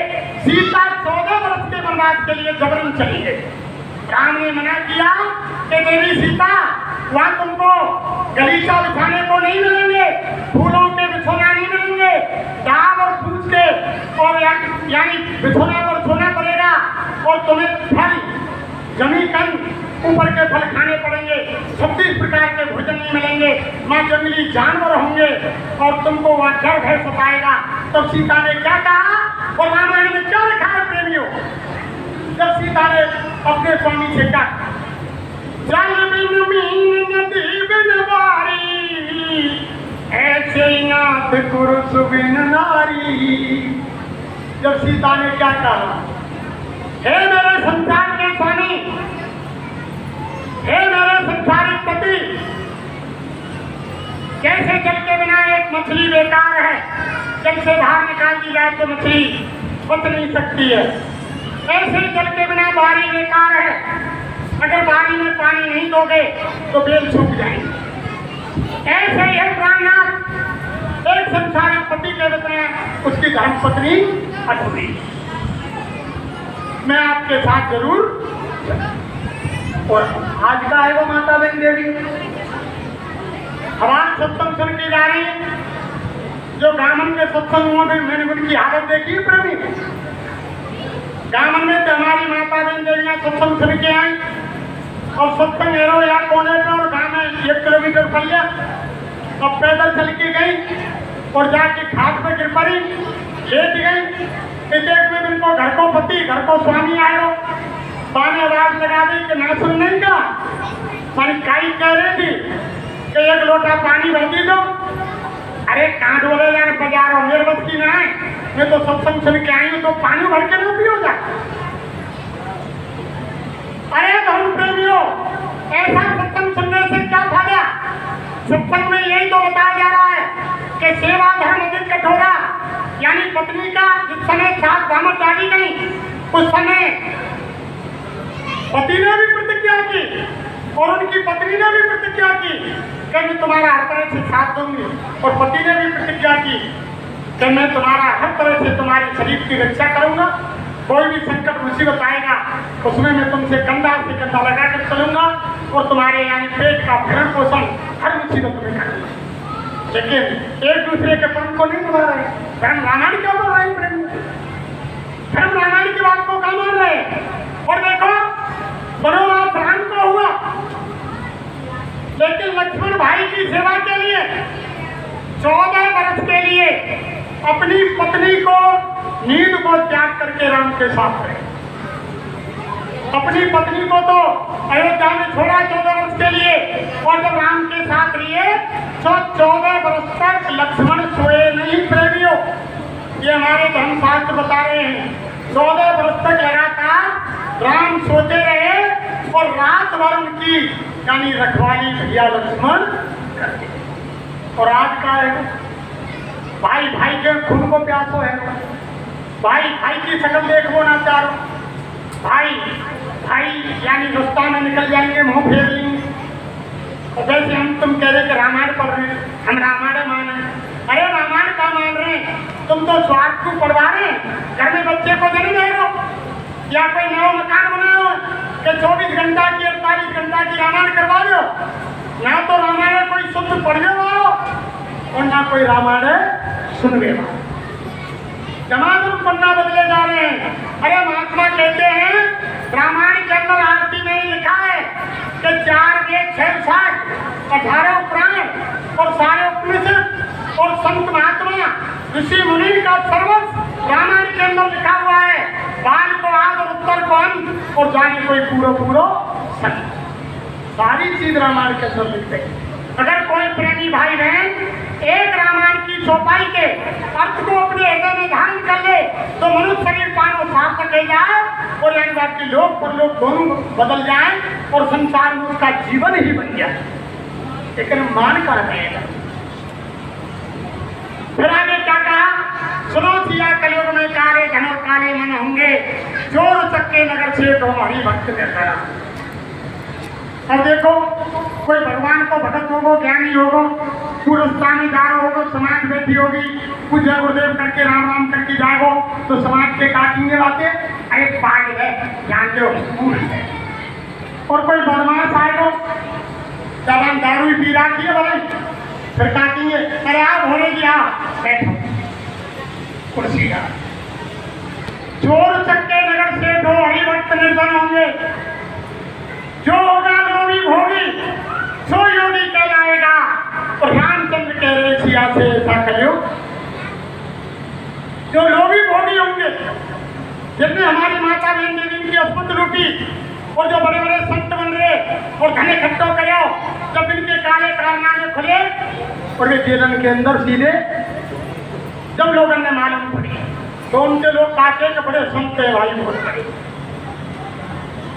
सीता 14 वर्ष के वनवास के लिए जबरन चली गई। राम ने मना किया कि देवी सीता, वहां तुमको गलीचा बिछाने को नहीं मिलेंगे, फूलों के बिछोना नहीं मिलेंगे, डाल और फूस के, और यानी बिछोना पर सोना पड़ेगा, और तुम्हें फल जमी कंद ऊपर के फल खाने पड़ेंगे, 36 प्रकार के भोजन नहीं मिलेंगे, वहाँ जंगली जानवर होंगे, और तुमको वहाँ डर भय सताएगा। तब सीता ने क्या कहा, और रामायण में क्या लिखा है प्रेमियों, जब सीता ने अपने स्वामी से कहा, जल बिन मीन नदी बिन बारी, ऐसे नाथ कुरुस बिन नारी। जब सीता ने क्या कहा, हे मेरे संसार के स्वामी, हे मेरे संसारिक पति, जैसे जल के बिना एक मछली बेकार है, जल से बाहर निकाल दी जाए तो मछली बच नहीं सकती है, ऐसे जल के बिना बारी बेकार है। अगर बारी में पानी नहीं दोगे तो बेल सूख जाएगी। ऐसे ही है प्राणनाथ, एक संसारिक पति के रूप में उसकी धर्म पत्नी अधूरी। मैं आपके साथ जरूर, और आज का है वो माता बहन देवी हमारे सत्संग सुन के जा रही है। जो गामन के सत्संग हुआ, मैंने उनकी हालत देखी है प्रवीण। गामन में तो हमारी माता बहन देवियाँ सत्संग सुन के आई, और सत्संग एरो या कोने पे, और गाँव में 1 किलोमीटर पड़ गया, और पैदल चल के गई, और जाके खाट पे गिर पड़ी, लेट गई। एक में इनको घर को पति घर को स्वामी आयो, पानी आवाज लगा दी कि ना सुन नहीं का, मानी काई कह रही थी कि 1 लोटा पानी भर दी दो। अरे कहाँ डोले जाने बाजार हो, मेरे बस की ना है, मैं तो सत्संग सुन के आई हूँ, तो पानी भर के ना पियो जा। अरे धर्म प्रेमियों, ऐसा सत्संग सुनने से क्या फायदा। सत्संग में यही तो बताया जा रहा है कि सेवा धर्म अधिक कठोरा, यानी पत्नी का जिस समय साथ दामद डाली गई, उस समय पति ने भी प्रतिज्ञा की, और उनकी पत्नी ने भी प्रतिज्ञा की कि मैं तुम्हारा हर तरह से साथ दूंगी, और पति ने भी प्रतिज्ञा की कि मैं तुम्हारा हर तरह से तुम्हारे शरीर की रक्षा करूंगा, कोई भी संकट मुसीबत आएगा उसमें मैं तुमसे कंधा से कंधा लगा कर चलूंगा, और तुम्हारे यानी पेट का भरण पोषण हर मुसीबत में करूंगा। लेकिन एक दूसरे के पंथ को नहीं निभा रहे, धर्म रामायण क्यों बोल रहे हैं प्रेम, धर्म रामायण की बात को कहाँ मान रहे। और देखो वनवास राम को हुआ, लेकिन लक्ष्मण भाई की सेवा के लिए 14 वर्ष के लिए अपनी पत्नी को नींद को त्याग करके राम के साथ रहे। अपनी पत्नी को तो अयोध्या में छोड़ा 14 वर्ष के लिए, और जब राम के साथ रहे तो 14 वर्ष तक लक्ष्मण सोए नहीं। प्रेमियों, ये हमारे धर्मशास्त्र बता रहे हैं 14 वर्ष तक लगातार राम सोते रहे और रात भर उनकी यानी रखवाली भैया लक्ष्मण करते। और आज का है भाई भाई के खून को प्यासो है, भाई भाई की शकल देखो ना चारो, भाई भाई यानी रास्ता में निकल जाएंगे, मुंह फेर लेंगे। और जैसे हम तुम कह रहे कि रामायण पढ़ रहे हैं, हम रामायण माने, अरे रामायण का मान रहे हैं, तुम तो स्वार्थ को पढ़वा रहे हैं, घर में बच्चे को जन्म दे रहे हो या कोई नया मकान बनाओ कि 24 घंटा की 48 घंटा की रामायण करवा दो। ना तो रामायण कोई शुद्ध पढ़ने वालो और ना कोई रामायण सुनने वाला। जमानुर पन्ना बदले जा रहे हैं। अरे महात्मा कहते हैं रामायण के अंदर आरती में लिखा है कि 4 वेद 6 शास्त्र 18 पुराण और सारे उपनिषद और संत महात्मा ऋषि मुनि का सर्वस्व रामायण के अंदर लिखा हुआ है। बाल को आद और उत्तर को अंत और जाने कोई पूरा सत्य, सारी चीज रामायण के अंदर लिखते हैं। अगर कोई प्रेमी भाई बहन एक रामायण की चौपाई के अर्थ को अपने हृदय में धारण कर ले तो मनुष्य शरीर पानो साफ कर जाए और यानी बात की लोग परलोक दोनों बदल जाए और संसार में उसका जीवन ही बन जाए। लेकिन मान का रहेगा। फिर आगे क्या कहा, सुनो सिया कलयुग में काले धन और काले मन होंगे, चोर चक्के नगर से तो हमारी भक्त निर्भया। और देखो कोई भगवान को भगत होगो, ज्ञानी होगो, पुरस्तानीदार होगो, समाज बैठी होगी, पूजा गुरुदेव करके राम राम करके जाएगो तो समाज के काटेंगे बातें, अरे पागल है, जानते हो मूर्ख है। और कोई बदमाश आएगो, जब हम दारू पी रखी है बोले फिर काटेंगे, अरे आप होने दिया बैठो कुर्सी का। चोर चक्के नगर से दो हरिभक्त निर्धन होंगे, जो होगा लोभी भोगी सो योगी कहलाएगा। और रामचंद्र कह रहे सिया से ऐसा करो, जो लोभी भोगी होंगे जिनने हमारी माता बहन देवी की अस्पत लूटी और जो बड़े बड़े संत बन रहे और घने खट्टो करो, जब इनके काले कारनामे खुले और वे जेलन के अंदर सीधे जब लोगों ने मालूम पड़ी तो उनके लोग काटे के बड़े संत है भाई बहुत बड़े।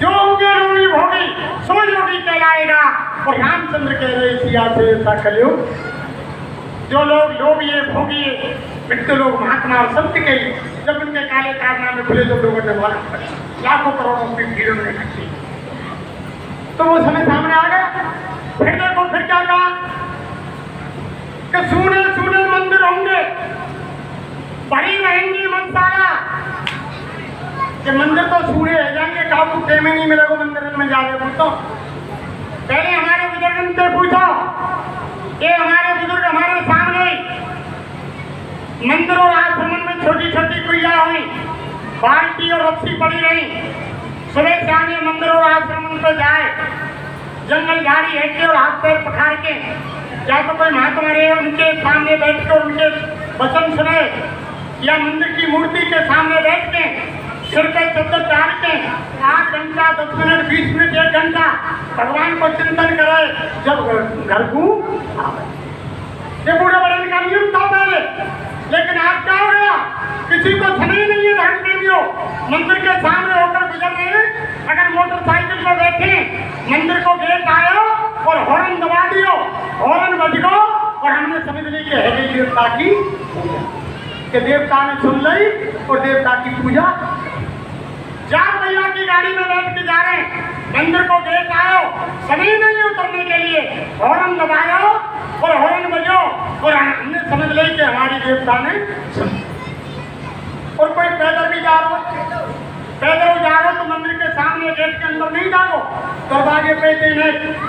जो होंगे लोभी भोगी सो योगी कहलाएगा। और रामचंद्र कह रहे सिया से ऐसा करो, जो लोग लोभी है भोगी है मिट्टे लोग महात्मा और संत के जब उनके काले कारनामे खुले जब लोगों ने मालूम पड़ा लाखों करोड़ों की भीड़ में इकट्ठी तो वो समय सामने आ गया। फिर देखो फिर क्या कहा कि सूने सूने मंदिर होंगे, बड़ी रहेंगी मनसारा। कि मंदिर तो सूने रह जाएंगे, काबू टेमे नहीं मिलेगा मंदिर में जाने को। तो पहले हमारे बुजुर्गों से पूछो, ये हमारे बुजुर्ग हमारे सामने मंदिर और आश्रम में छोटी छोटी कुइया हुई, बाल्टी और रस्सी पड़ी रही, सुबह शाम मंदिर और आश्रम पे जाए, जंगल झाड़ी हेटे और हाथ पैर पखाड़ के या तो कोई महात्मा रहे उनके सामने बैठ कर उनके वचन सुने या मंदिर की मूर्ति के सामने बैठ के सिर पे चद्दर डाल के 8 घंटा 10 मिनट 20 मिनट 1 घंटा भगवान को चिंतन करे जब घर को आवे। ये बूढ़े बड़े का नियम था पहले, लेकिन आज क्या हो गया, किसी को समय नहीं है धर्म प्रेमियों। मंदिर के सामने होकर गुजर रहे हैं, अगर मोटरसाइकिल पर बैठे मंदिर को गेट आयो और हॉर्न दबा दियो, हॉर्न बज गो और हमने समझ ली कि है देवता की कि देवता ने सुन ली और देवता की पूजा। 4 पहिया की गाड़ी में बैठ के जा रहे हैं, मंदिर को गेट आयो, समय नहीं उतरने के लिए, हॉर्न दबायो और हॉर्न बजो और हमने समझ ली कि हमारी देवता ने सुन। और कोई पैदल भी जा रहा हो, पैदल जा रहे हो तो मंदिर के सामने गेट के अंदर नहीं जाओ, दरवाजे पे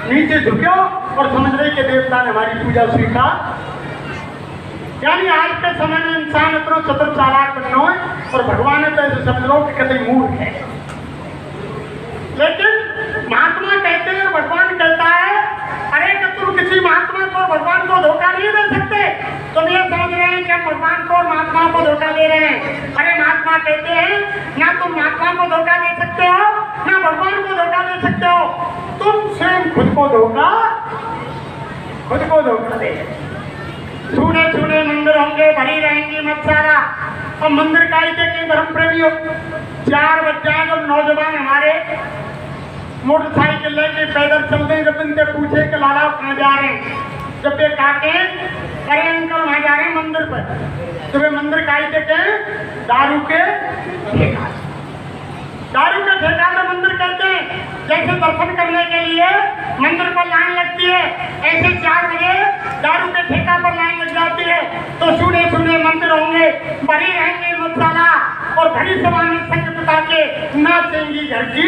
नीचे झुको और समझ रही कि देवता ने हमारी पूजा स्वीकार। यानी आज के समय में इंसान इतना चतुर चालाक बनना है और भगवान ने तो ऐसे समझ लो कि कतई मूर्ख है। लेकिन महात्मा कहते हैं, भगवान कहता है, अरे तुम ये समझ रहे हैं कि हम भगवान को और महात्मा को धोखा दे रहे हैं। अरे महात्मा कहते हैं ना तुम महात्मा को धोखा दे सकते हो ना भगवान को धोखा दे सकते हो, तुम स्वयं खुद को धोखा दे। छूने छूने मंदिर होंगे, भरी रहेंगी मच्छाला। और मंदिर का ही देखें धर्म प्रेमियों, 4 बज जाए जब नौजवान हमारे मोटरसाइकिल लेके पैदल चल रहे, जब इनसे पूछे कि लाला कहाँ जा रहे हैं, जब ये कहते अरे अंकल वहां जा रहे हैं मंदिर पर, तो वे मंदिर का ही देखे दारू के ठेका में मंदिर कहते हैं। जैसे दर्शन करने के लिए मंदिर पर लाइन लगती है, ऐसे 4 बजे दारू के ठेका पर लाइन लग जाती है। तो सुने सुने मंदिर होंगे, भरी रहेंगे मसाला और भरी सभा में संग पिता के नाचेंगी घर की।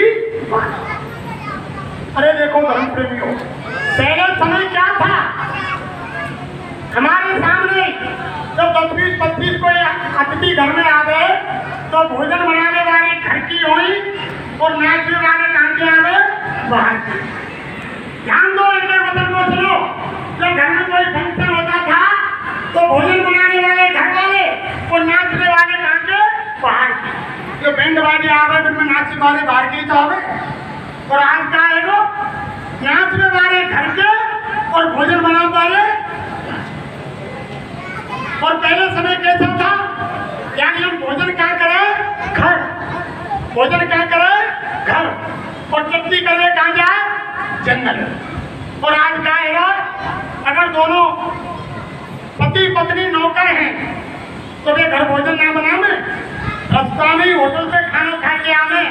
अरे देखो धर्म प्रेमियों, पहले समय क्या था, हमारे सामने जब 10-20-25 कोई अतिथि घर में आ गए तो भोजन बनाने वाले घर की हुई और नाचने वाले कहाँ के आ गए, बाहर के। ध्यान दो, इनके वचन को सुनो। जब घर में कोई फंक्शन होता था तो भोजन बनाने वाले घर वाले और नाचने वाले कहाँ के, बाहर के। जो बैंड वाले आ गए उनमें नाचने वाले बाहर के तो आ गए। और आज का है वो नाचने वाले घर के और भोजन बनाने वाले। और पहले समय कैसा था, यानी हम भोजन क्या करें, घर। भोजन क्या करें, घर। और चट्टी करें कहाँ जाए, जंगल। और आज क्या है, अगर दोनों पति पत्नी नौकर हैं तो वे घर भोजन ना बनावे, रास्ता में होटल पे खाना खा के आवे,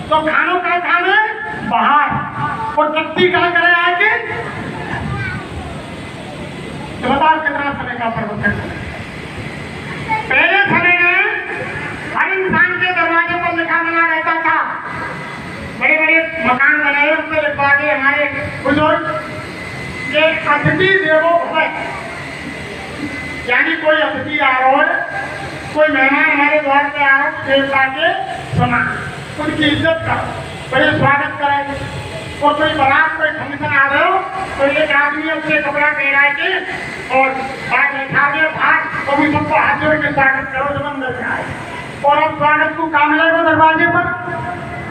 तो खानों का खाने बाहर और चट्टी क्या करें आके। तो बताओ कितना समय का परिवर्तन है। पहले समय में हर इंसान के दरवाजे पर लिखा बना रहता था, बड़े बड़े मकान बनाए उसमें लिखवा के हमारे बुजुर्ग के अतिथि देवो भव, यानी कोई अतिथि आ रहा है, कोई मेहमान हमारे द्वार पे आ रहा है, देवता के समान उनकी इज्जत करो, बड़े स्वागत करेंगे। और कोई बारात कोई फंक्शन आ रहे हो तो एक आदमी उससे कपड़ा पहना के और बात बैठा दे भाग और भी सबको हाथ जोड़ के स्वागत करो जब अंदर जाए। और अब स्वागत को काम लगेगा दरवाजे पर,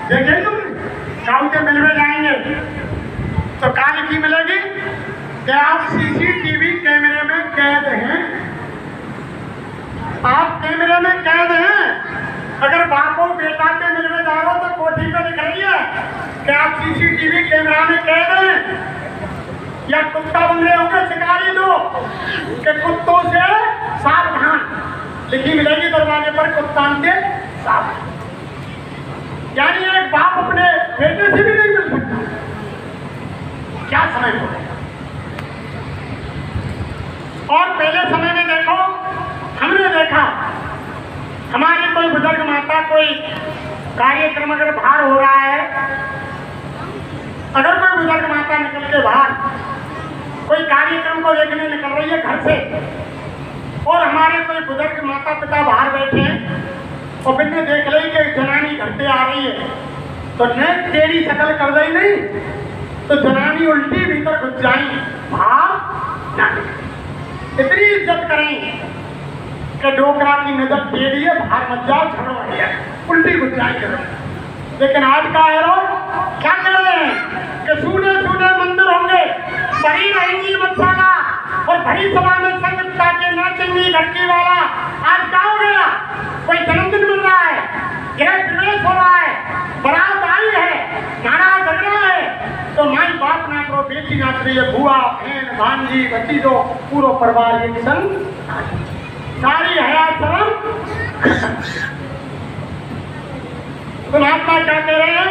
देखे तुमने गाँव से मिलवे जाएंगे तो काल की मिलेगी कि आप CCTV कैमरे में कैद हैं, आप कैमरे में कैद हैं। अगर बापो बेटा के मिलवे जा रहे हो तो कोठी पे लिख रही है कि आप CCTV कैमरा में कैद हैं। या कुत्ता बन रहे होंगे, शिकारी दो कि कुत्तों से सावधान लिखी मिलेगी दरवाजे पर, कुत्ता से सावधान। यानी एक बाप अपने बेटे से भी नहीं मिल सकता। क्या समय हो गया। और पहले समय में देखो, हमने देखा हमारी कोई बुजुर्ग माता कोई कार्यक्रम अगर बाहर हो रहा है, अगर कोई बुजुर्ग माता निकल के बाहर कोई कार्यक्रम को देखने निकल रही है घर से, और हमारे कोई बुजुर्ग माता पिता बाहर बैठे हैं और बिन्ने देख रही कि जनानी घर से आ रही है तो न तेरी शक्ल कर रही नहीं तो जनानी उल्टी भीतर घुस जाई, भाव ना इतनी इज्जत करें कि डोकरा की नजर दे दिए, बाहर मत जाओ, झगड़ो है, उल्टी घुस जाए करें। लेकिन आज का है क्या कर रहे हैं कि सूने सूने मंदिर होंगे, भरी रहेंगी मसाला और भरी सभा में संग पिता के नाचेंगी घटकी वाला। आज क्या हो गया, कोई जन्मदिन मिल रहा है, गृह प्रवेश हो रहा है, बारात आई है, नारा झग रहा है, तो माई बाप नाच रहे, बेटी नाच रही है, बुआ बहन भांजी भतीजो पूरा परिवार एक संग, सारी हयात शर्म। तो महात्मा क्या कह रहे हैं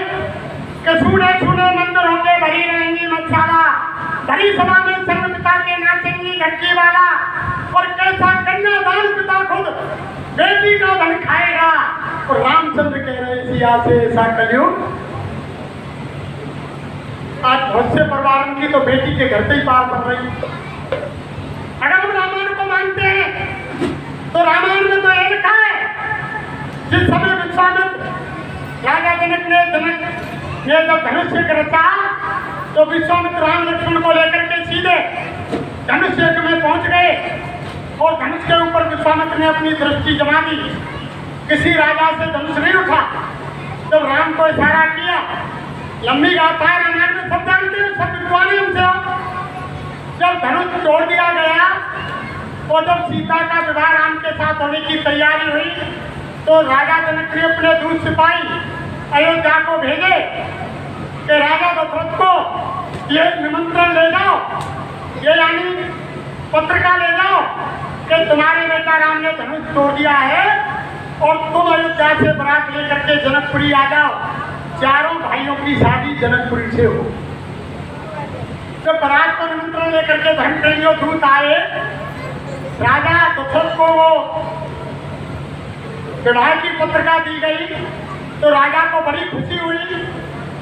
कि छूने छूने मंदिर होंगे, भरी रहेंगी मसाला, भरी सभा में संग पिता के नाचेंगी घटकी वाला। और कैसा कन्यादान पिता खुद बेटी का धन खाएगा। और रामचंद्र कह रहे सिया से ऐसा कलयुग। आज बहुत से परिवारों की तो बेटी के घर से ही पार पड़ रही। अगर हम रामायण को मानते हैं तो रामायण में तो ये लिखा है, जिस समय विश्वामित्र राजा जनक ने जब धनुष्य रचा तो विश्वामित्र राम लक्ष्मण को लेकर के सीधे धनुष्य में पहुंच गए। और धनुष के ऊपर विश्वामित्र ने अपनी दृष्टि जमा दी। किसी राजा से धनुष नहीं उठा। जब राम को इशारा किया, लंबी गाथा है रामायण में, सब जानते हैं, सब विद्वान हमसे हो। जब धनुष तोड़ दिया गया और जब सीता का विवाह राम के साथ होने की तैयारी हुई तो राजा जनक ने अपने दूत सिपाही अयोध्या को भेजे कि राजा दशरथ को ये निमंत्रण ले जाओ, ये यानी पत्रिका ले जाओ कि तुम्हारे बेटा राम ने धनुष तोड़ दिया है और तुम अयोध्या से बारात लेकर के जनकपुरी आ जाओ। चारों भाइयों की शादी जनकपुरी से हो। जब बारात को निमंत्रण लेकर के धर्मप्रेमियों दूत आए, राजा दशरथ को वो विवाह की पत्रिका दी गई तो राजा को बड़ी खुशी हुई।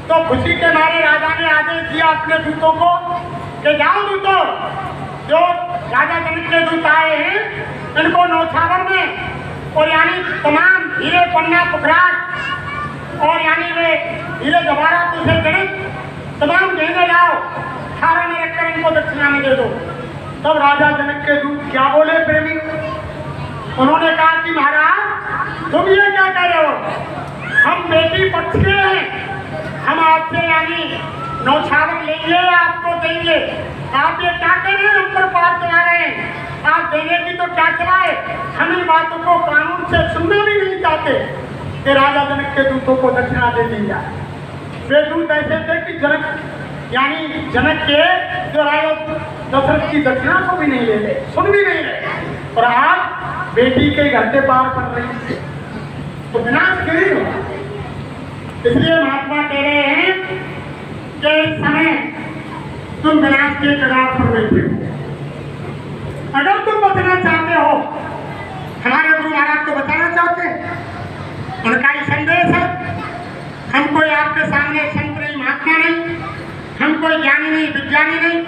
तो खुशी के मारे राजा ने आदेश दिया अपने दूतों को कि जाओ दूतों, जो राजा जनक के दूत आए हैं इनको नौछावर में और यानी तमाम हीरे पन्ना पुखराट और यानी वे हीरे जवाहरात से जड़ित तमाम गहने लाओ, थारों में रखकर इनको दक्षिणा में दे दो। तब राजा जनक के दूत क्या बोले प्रेमी, उन्होंने कहा कि महाराज तुम ये क्या कह रहे हो, हम बेटी पक्ष के हैं, हम आपसे यानी नौछावर लेंगे, आपको देंगे। आप ये क्या कर रहे हैं, हम पर बात चला रहे हैं, आप देने की तो क्या चलाए। हम इन बातों को कानून से सुनना भी नहीं चाहते कि राजा जनक के दूतों को दक्षिणा दे दी जाए। वे दूत ऐसे थे कि यानी जनक के जो राजा दशरथ की दक्षिणा को भी नहीं ले रहे, सुन भी नहीं रहे, और आज बेटी के घर के पार कर रही तो विनाश क्यों होगा। इसलिए महात्मा कह रहे हैं कि इस समय तुम विनाश के कगार पर बैठे हो। अगर तुम बचना चाहते हो, हमारे गुरु महाराज को बताना चाहते हैं, उनका ही संदेश है। हम कोई आपके सामने संत नहीं, महात्मा नहीं, हम कोई ज्ञानी नहीं, विज्ञानी नहीं,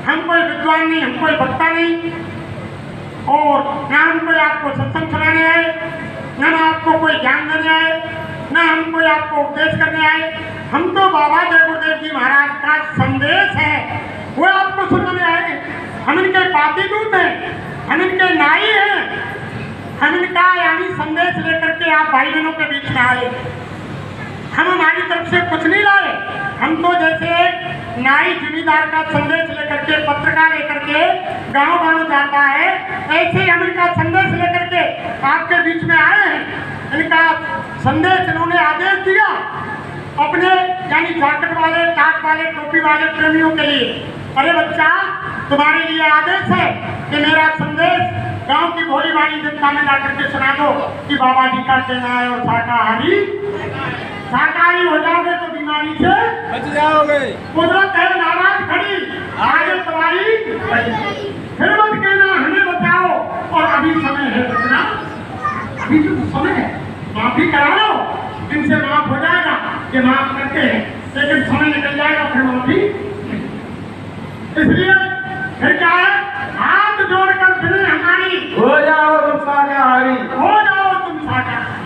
हम कोई विद्वान नहीं, हम कोई वक्ता नहीं, और न हम कोई आपको सत्संग सुनाने आए, न आपको कोई ज्ञान देने आए, न हम कोई आपको उपदेश करने आए। हम तो बाबा जय गुरुदेव जी महाराज का संदेश है वो आपको सुनाने आए। हम इनके पाती दूत हैं, हम इनके नाई हैं, हम इनका यानी संदेश लेकर के आप भाई बहनों के बीच में आए। हम हमारी तरफ से कुछ नहीं लाए, हम तो जैसे एक नाई जिम्मेदार का संदेश लेकर के, पत्रिका लेकर के गांव गांव जाता है, ऐसे हम इनका संदेश लेकर के आपके बीच में आए हैं। इनका संदेश इन्होंने आदेश दिया अपने यानी जैकेट वाले, टाट वाले, टोपी वाले प्रेमियों के लिए। अरे बच्चा, तुम्हारे लिए आदेश है कि मेरा संदेश गांव की भोली भाली जनता में जाकर के सुना दो कि बाबा जी का कहना है और शाकाहारी हो जाओगे तो बीमारी से बच जाओगे। कुदरत है नाराज खड़ी, आगे तुम्हारी फिर मत कहना हमें बचाओ, और अभी समय है बचना, अभी तो समय है, माफी करा लो, इनसे माफ हो जाएगा, ये माफ करते हैं, लेकिन समय निकल जाएगा फिर माफी। इसलिए फिर क्या है, हाथ जोड़कर फिर हमारी हो जाओ तुम शाकाहारी, हो जाओ तुम शाकाहारी।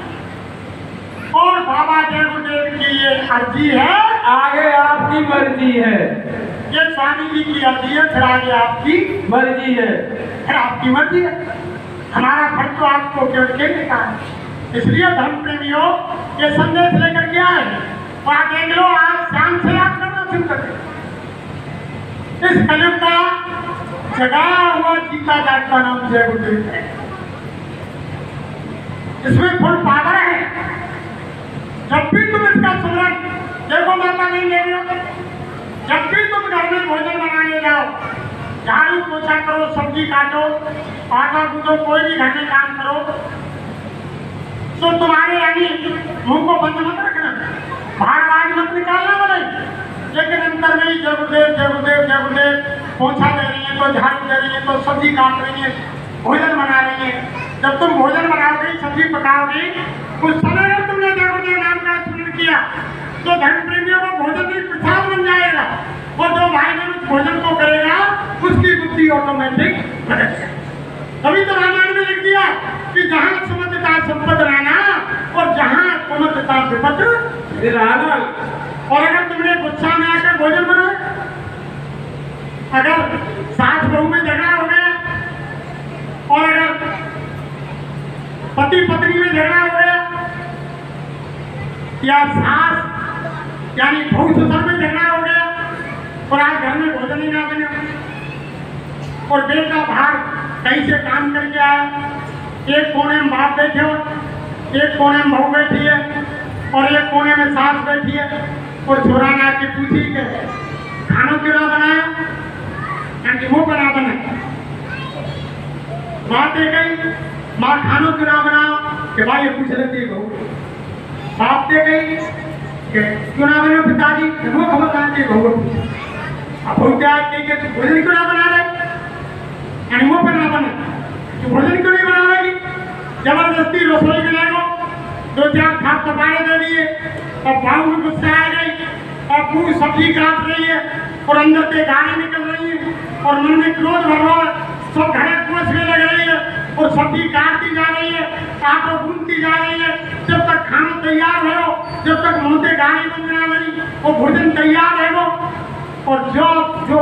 और बाबा जय गुरुदेव की ये अर्जी है, आगे आपकी मर्जी है। ये स्वामी जी की अर्जी है, फिर आगे आपकी मर्जी है, फिर आपकी मर्जी है। हमारा फर्ज तो आपको केवल कहने का है। इसलिए धर्म प्रेमियों ये संदेश लेकर के आए, और आप देख लो आज शाम से आप करना शुरू कर दें। इस कलयुग का जगाया हुआ जीता जागता नाम जय गुरुदेव है, इसमें फुल पावर है। जब भी तुम इसका सुमरन देखो, माता नहीं ले रहे हो, जब भी तुम घर में भोजन बनाने जाओ, झाड़ू पोछा करो, सब्जी काटो, आटा गूंदो, कोई भी घर में काम करो, तो तुम्हारे यानी मुंह को बंद मत रखना, बाहर आवाज मत निकालना बोले, लेकिन अंदर में जय गुरुदेव जय गुरुदेव जय गुरुदेव, पोछा दे रही है तो झाड़ू दे रही है तो सब्जी काट रही है, भोजन बना रही है। जब तुम भोजन बनाओगी, सब्जी पकाओगी, उस समय अगर तुमने जय गुरुदेव नाम का स्मरण किया तो धर्म प्रेमियों को भोजन भी प्रसाद बन जाएगा, और जो भाई बहन उस भोजन को करेगा उसकी बुद्धि ऑटोमेटिक बदल जाएगी। तभी तो रामायण में लिख दिया कि जहाँ सुमतता संपद रहना और जहाँ कुमतता विपद रहना। और अगर तुमने गुस्सा में आकर भोजन बनाया, अगर सास बहू में झगड़ा हो गया, और या सास यानी बहू ससुर में झगड़ा हो गया और आज घर में भोजन ही ना बने और बेटा बाहर कहीं से काम करके आया, एक कोने में बाप बैठे हो, एक कोने में बहू बैठी है और एक कोने में सास बैठी है और छोरा ने आके पूछी के खाना क्यों ना बनाया, यानी वो बना बनाया। बात दे गई माँ खाना क्यों ना बनाओ कि भाई ये पूछ लेती है बहू। बाप दे गई कि क्यों ना बने पिताजी, वो खबर कहाँ थी बहू। अब बहू क्या है कि भोजन क्यों ना बना रहे, यानी वो बना बना तो भोजन क्यों नहीं बना रही। जबरदस्ती रसोई में ले लो, 2-4 थाप कपाड़े दे दिए और बहू में गुस्सा आ गई और पूरी सब्जी काट रही है और अंदर से गाली निकल रही है और मन में क्रोध भर रहा है, सब घड़े कोसने लग रही है और सब्जी काटती जा रही है, आटा गूंथती जा रही है। जब तक खाना तैयार है, जब तक मुंह से गाली बंद ना बनी वो भोजन तैयार है और जो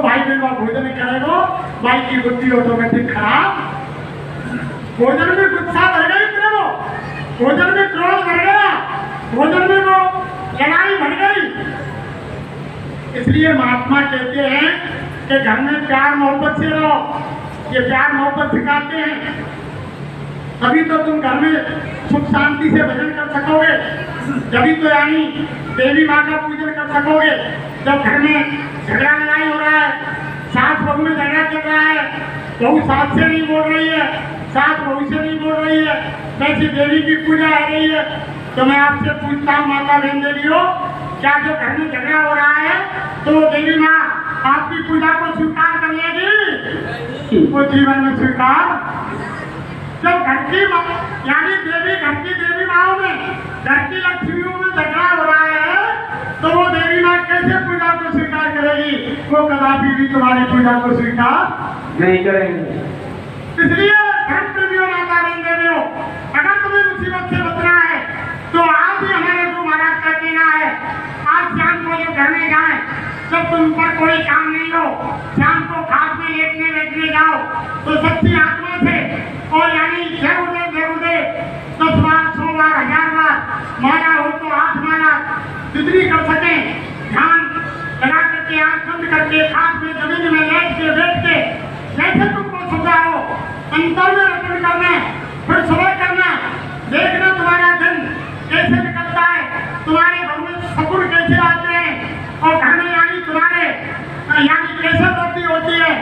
भाई बहन भोजन करेगा भाई की बुद्धि ऑटोमेटिक खराब। भोजन में गुस्सा भर गई प्रेमो, भोजन में क्रोध भर गया, भोजन में वो लड़ाई भर गई। इसलिए महात्मा कहते हैं कि घर में प्यार मोहब्बत से रहो, ये प्यार मोहब्बत सिखाते हैं तभी तो तुम घर में सुख शांति से भजन कर सकोगे, तभी तो यानी देवी माँ का पूजन कर सकोगे। जब घर में झगड़ा लड़ाई हो रहा है, सास बहू में झगड़ा चल रहा है, बहू सास से नहीं बोल रही है, सास बहू से नहीं बोल रही है, वैसे देवी की पूजा हो रही है, तो मैं आपसे पूछता हूँ माता बहन देवियों, क्या जो घर में झगड़ा हो रहा है तो देवी माँ आपकी पूजा को स्वीकार कर लेगी? वो जीवन में स्वीकार। जब घर की यानी देवी घर की देवी माओ में घर की लक्ष्मियों में झगड़ा हो रहा है तो वो देवी माँ कैसे पूजा को स्वीकार करेगी? वो कदापि भी तुम्हारी पूजा को स्वीकार नहीं करेंगे। इसलिए धर्म प्रेमियों माता बहन देवियों, अगर तुम्हें मुसीबत से बचना है तो आज ही हमारे गुरु महाराज का कहना है, आज शाम को जब घर में जाए, जब तुम पर कोई काम नहीं हो, शाम को खाट में लेटने बैठने जाओ तो सच्ची आत्मा से और यानी जय उदय 10 बार 100 बार 1000 बार माला हो तो 8 माला जितनी कर सके ध्यान लगा करके आंख बंद करके खाट में जमीन में लेट के बैठ के जैसे तुमको सुझा हो अंतर में रटन करना, फिर सुबह करना, देखना तुम्हारा दिन कैसे निकलता है, तुम्हारे घर में सकुन कैसे आते हैं और घर में यानी तुम्हारे यानी कैसे वृद्धि होती है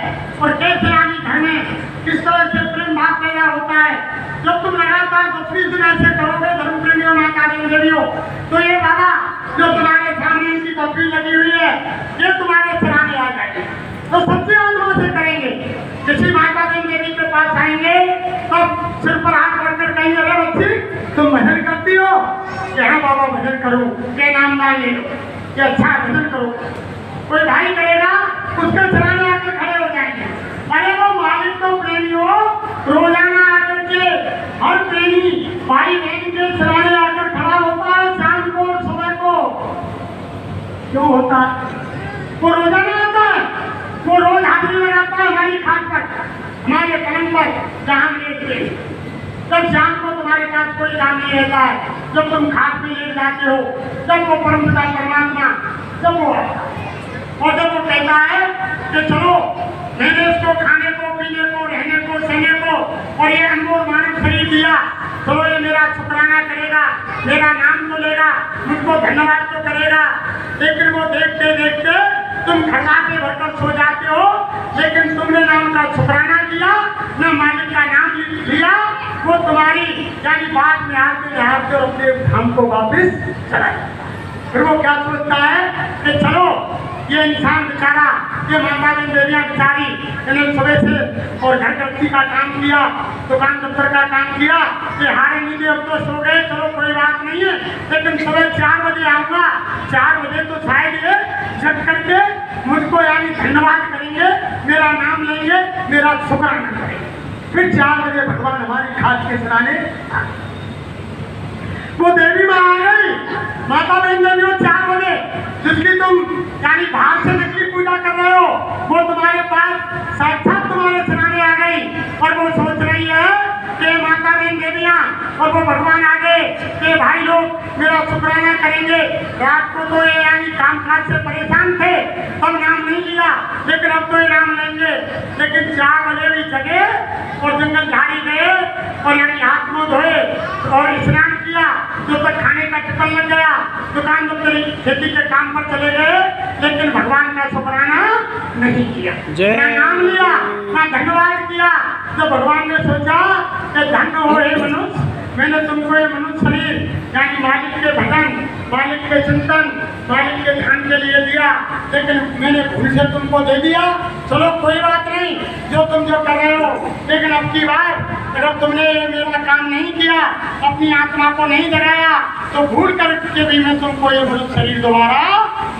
और कैसे यानी घर में किस तरह से प्रेम भाव पैदा होता है। जब तुम लगातार 10-20 दिन ऐसे करोगे धर्म प्रेमियों माता देवियों, तो ये बाबा जो तुम्हारे सामने इनकी तस्वीर लगी हुई है ये तुम्हारे सराहने आ जाएगी। तो सच्चे आत्मा से करेंगे, किसी माता देवी के पास आएंगे तब सिर पर हाथ रखकर कहेंगे, अरे बच्ची तुम भजन करती हो? कि हाँ बाबा भजन करूं, के नाम ना ले लो, कि अच्छा भजन करो। कोई भाई करेगा उसके सराहने आकर खड़े हो जाएंगे। अरे वो मालिक तो प्रेमियों रोजाना आकर के हर प्रेमी भाई बहन के सराहने आकर खड़ा होता है शाम को और सुबह को। क्यों होता है? वो रोजाना आता है, वो रोज हाजिरी लगाता है हमारी खाट पर, हमारे पलंग पर जहाँ लेटते हैं। जब शाम को तुम्हारे पास कोई काम नहीं रहता है, जब तुम खाट में लेट जाते हो, जब वो परमपिता परमात्मा जब वो और जब वो कहता है कि चलो मैंने इसको खाने को पीने को रहने को सहने को और ये अनमोल मानव शरीर दिया, चलो ये मेरा शुक्राना करेगा, मेरा नाम तो लेगा, मुझको धन्यवाद तो करेगा। लेकिन वो देखते देखते तुम खटाके भरकर सो जाते हो, लेकिन तुमने ना उनका शुक्राना किया न मालिक का नाम लिया। वो तुम्हारी यानी बात में हाथ कर अपने धाम को वापिस चला। फिर वो क्या सोचता है कि चलो ये इंसान बेचारा, ये माता देवियाँ बेचारी, इन्होंने सुबह से और घर गृहस्थी का काम किया, दुकान दफ्तर का काम किया, ये हारे नीचे अब तो सो गए, चलो कोई बात नहीं है, लेकिन सुबह 4 बजे आऊँगा, 4 बजे तो शायद ये जग करके मुझको यानी धन्यवाद करेंगे, मेरा नाम लेंगे, मेरा शुक्राना करेंगे। फिर 4 बजे भगवान हमारी खाट के सराहने वो देवी माँ आ गई, माता बहन देवियों 4 बजे, जिसकी तुम यानी बाहर से नकली पूजा कर रहे हो, वो तुम्हारे पास साक्षात तुम्हारे सराहने आ गई और वो सोच रही है कि माता बहन देवियाँ और वो भगवान आ गए कि भाई लोग मेरा शुक्राना करेंगे। रात को तो ये यानी काम काज से परेशान थे, तब नाम नहीं लिया, लेकिन अब तो ये नाम लेंगे। लेकिन 4 बजे भी जगे और जंगल झाड़ी गए और यानी हाथ मुंह धोए और स्नान किया, जो तक खाने का टिकट लग गया, दुकान दफ्तर खेती के काम पर चले गए, लेकिन भगवान का शुक्राना नहीं किया, ना नाम लिया, ना धन्यवाद किया। तो भगवान ने सोचा कि धन्य हो हे मनुष्य, मैंने तुमको ये मनुष्य शरीर यानी मालिक के भजन, मालिक के चिंतन, मालिक के ध्यान के लिए दिया, लेकिन मैंने भूल से तुमको दे दिया। चलो कोई बात नहीं, जो तुम जो कर रहे हो, लेकिन अब की बार अगर तुमने मेरा काम नहीं किया, अपनी आत्मा को नहीं जगाया, तो भूल करके भी मैं तुमको ये मनुष्य शरीर दोबारा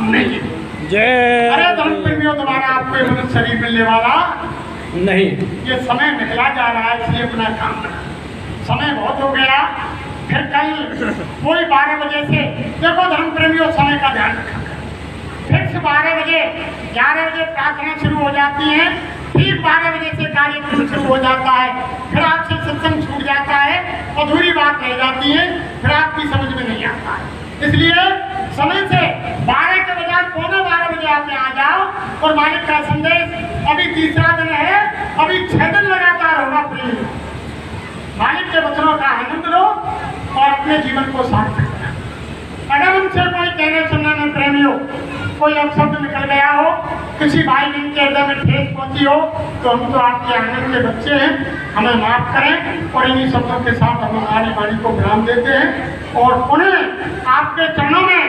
नहीं जय। अरे धर्म प्रेमियों, दोबारा आपको ये मनुष्य शरीर मिलने वाला नहीं। ये समय निकला जा रहा है, इसलिए अपना काम करें। समय बहुत हो गया, फिर कल कोई 12 बजे से देखो धर्म प्रेमियों, समय का ध्यान रखा, फिर से 12 बजे 11 बजे प्रार्थना शुरू हो जाती है, ठीक 12 बजे से कार्यक्रम शुरू हो जाता है, फिर आपसे सत्संग छूट जाता है, अधूरी बात रह जाती है, फिर आपकी समझ में नहीं आता है। इसलिए समय से 12 के बजाय 11:15 बजे आप यहाँ आ जाओ और मालिक का संदेश अभी तीसरा दिन है, अभी 6 दिन लगातार होगा प्रेमी। मालिक के वचनों का आनंद लो और अपने जीवन को सार्थक करो। अगर उनसे कोई कहने सुनने में प्रेमियों कोई अपशब्द निकल गया हो, किसी भाई बहन के हृदय में ठेस पहुंची हो, तो हम तो आपके आनंद के बच्चे हैं, हमें माफ करें और इन्हीं शब्दों के साथ हम हमारी वाणी को विराम देते हैं और उन्हें आपके चरणों में,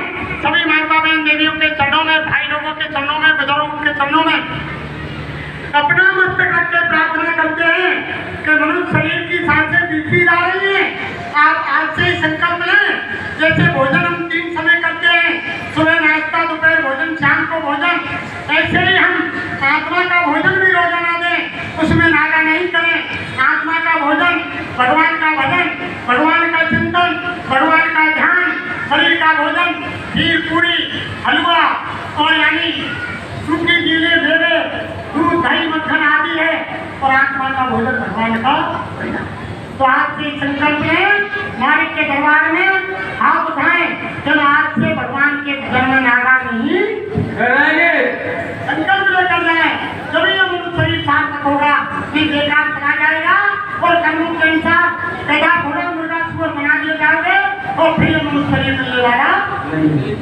सभी माता बहन देवियों के चरणों में, भाई लोगों के चरणों में, बुजुर्गों के चरणों में अपना मस्तक रख के प्रार्थना करते हैं कि मनुष्य शरीर की सांसें बीती जा रही हैं। आप आज से ही संकल्प लें, जैसे भोजन हम 3 समय करते हैं, सुबह नाश्ता, दोपहर भोजन, शाम को भोजन, ऐसे ही हम आत्मा का भोजन भी रोजाना दें, उसमें नागा नहीं करें। आत्मा का भोजन, भगवान का भजन, भगवान का चिंतन, भगवान का ध्यान, शरीर का भोजन खीर, पूरी, हलवा और यानी सूखी गीले भेड़े, दूध, दही, मक्खन आदि है, और आत्मा का भोजन भगवान का। तो आज से संकल्प लें, मालिक के दरबार में हाथ उठाएं, चलो आज से भगवान के भजन में नागा नहीं कराएंगे। संकल्प लेकर जाए, जब ये मनुष्य शरीर सार्थक होगा, फिर बेकार चला जाएगा और कर्मों के अनुसार पैदा घोड़ा मुर्गा सुअर बना दिए जाओगे और फिर ये मनुष्य शरीर मिलने वाला नहीं।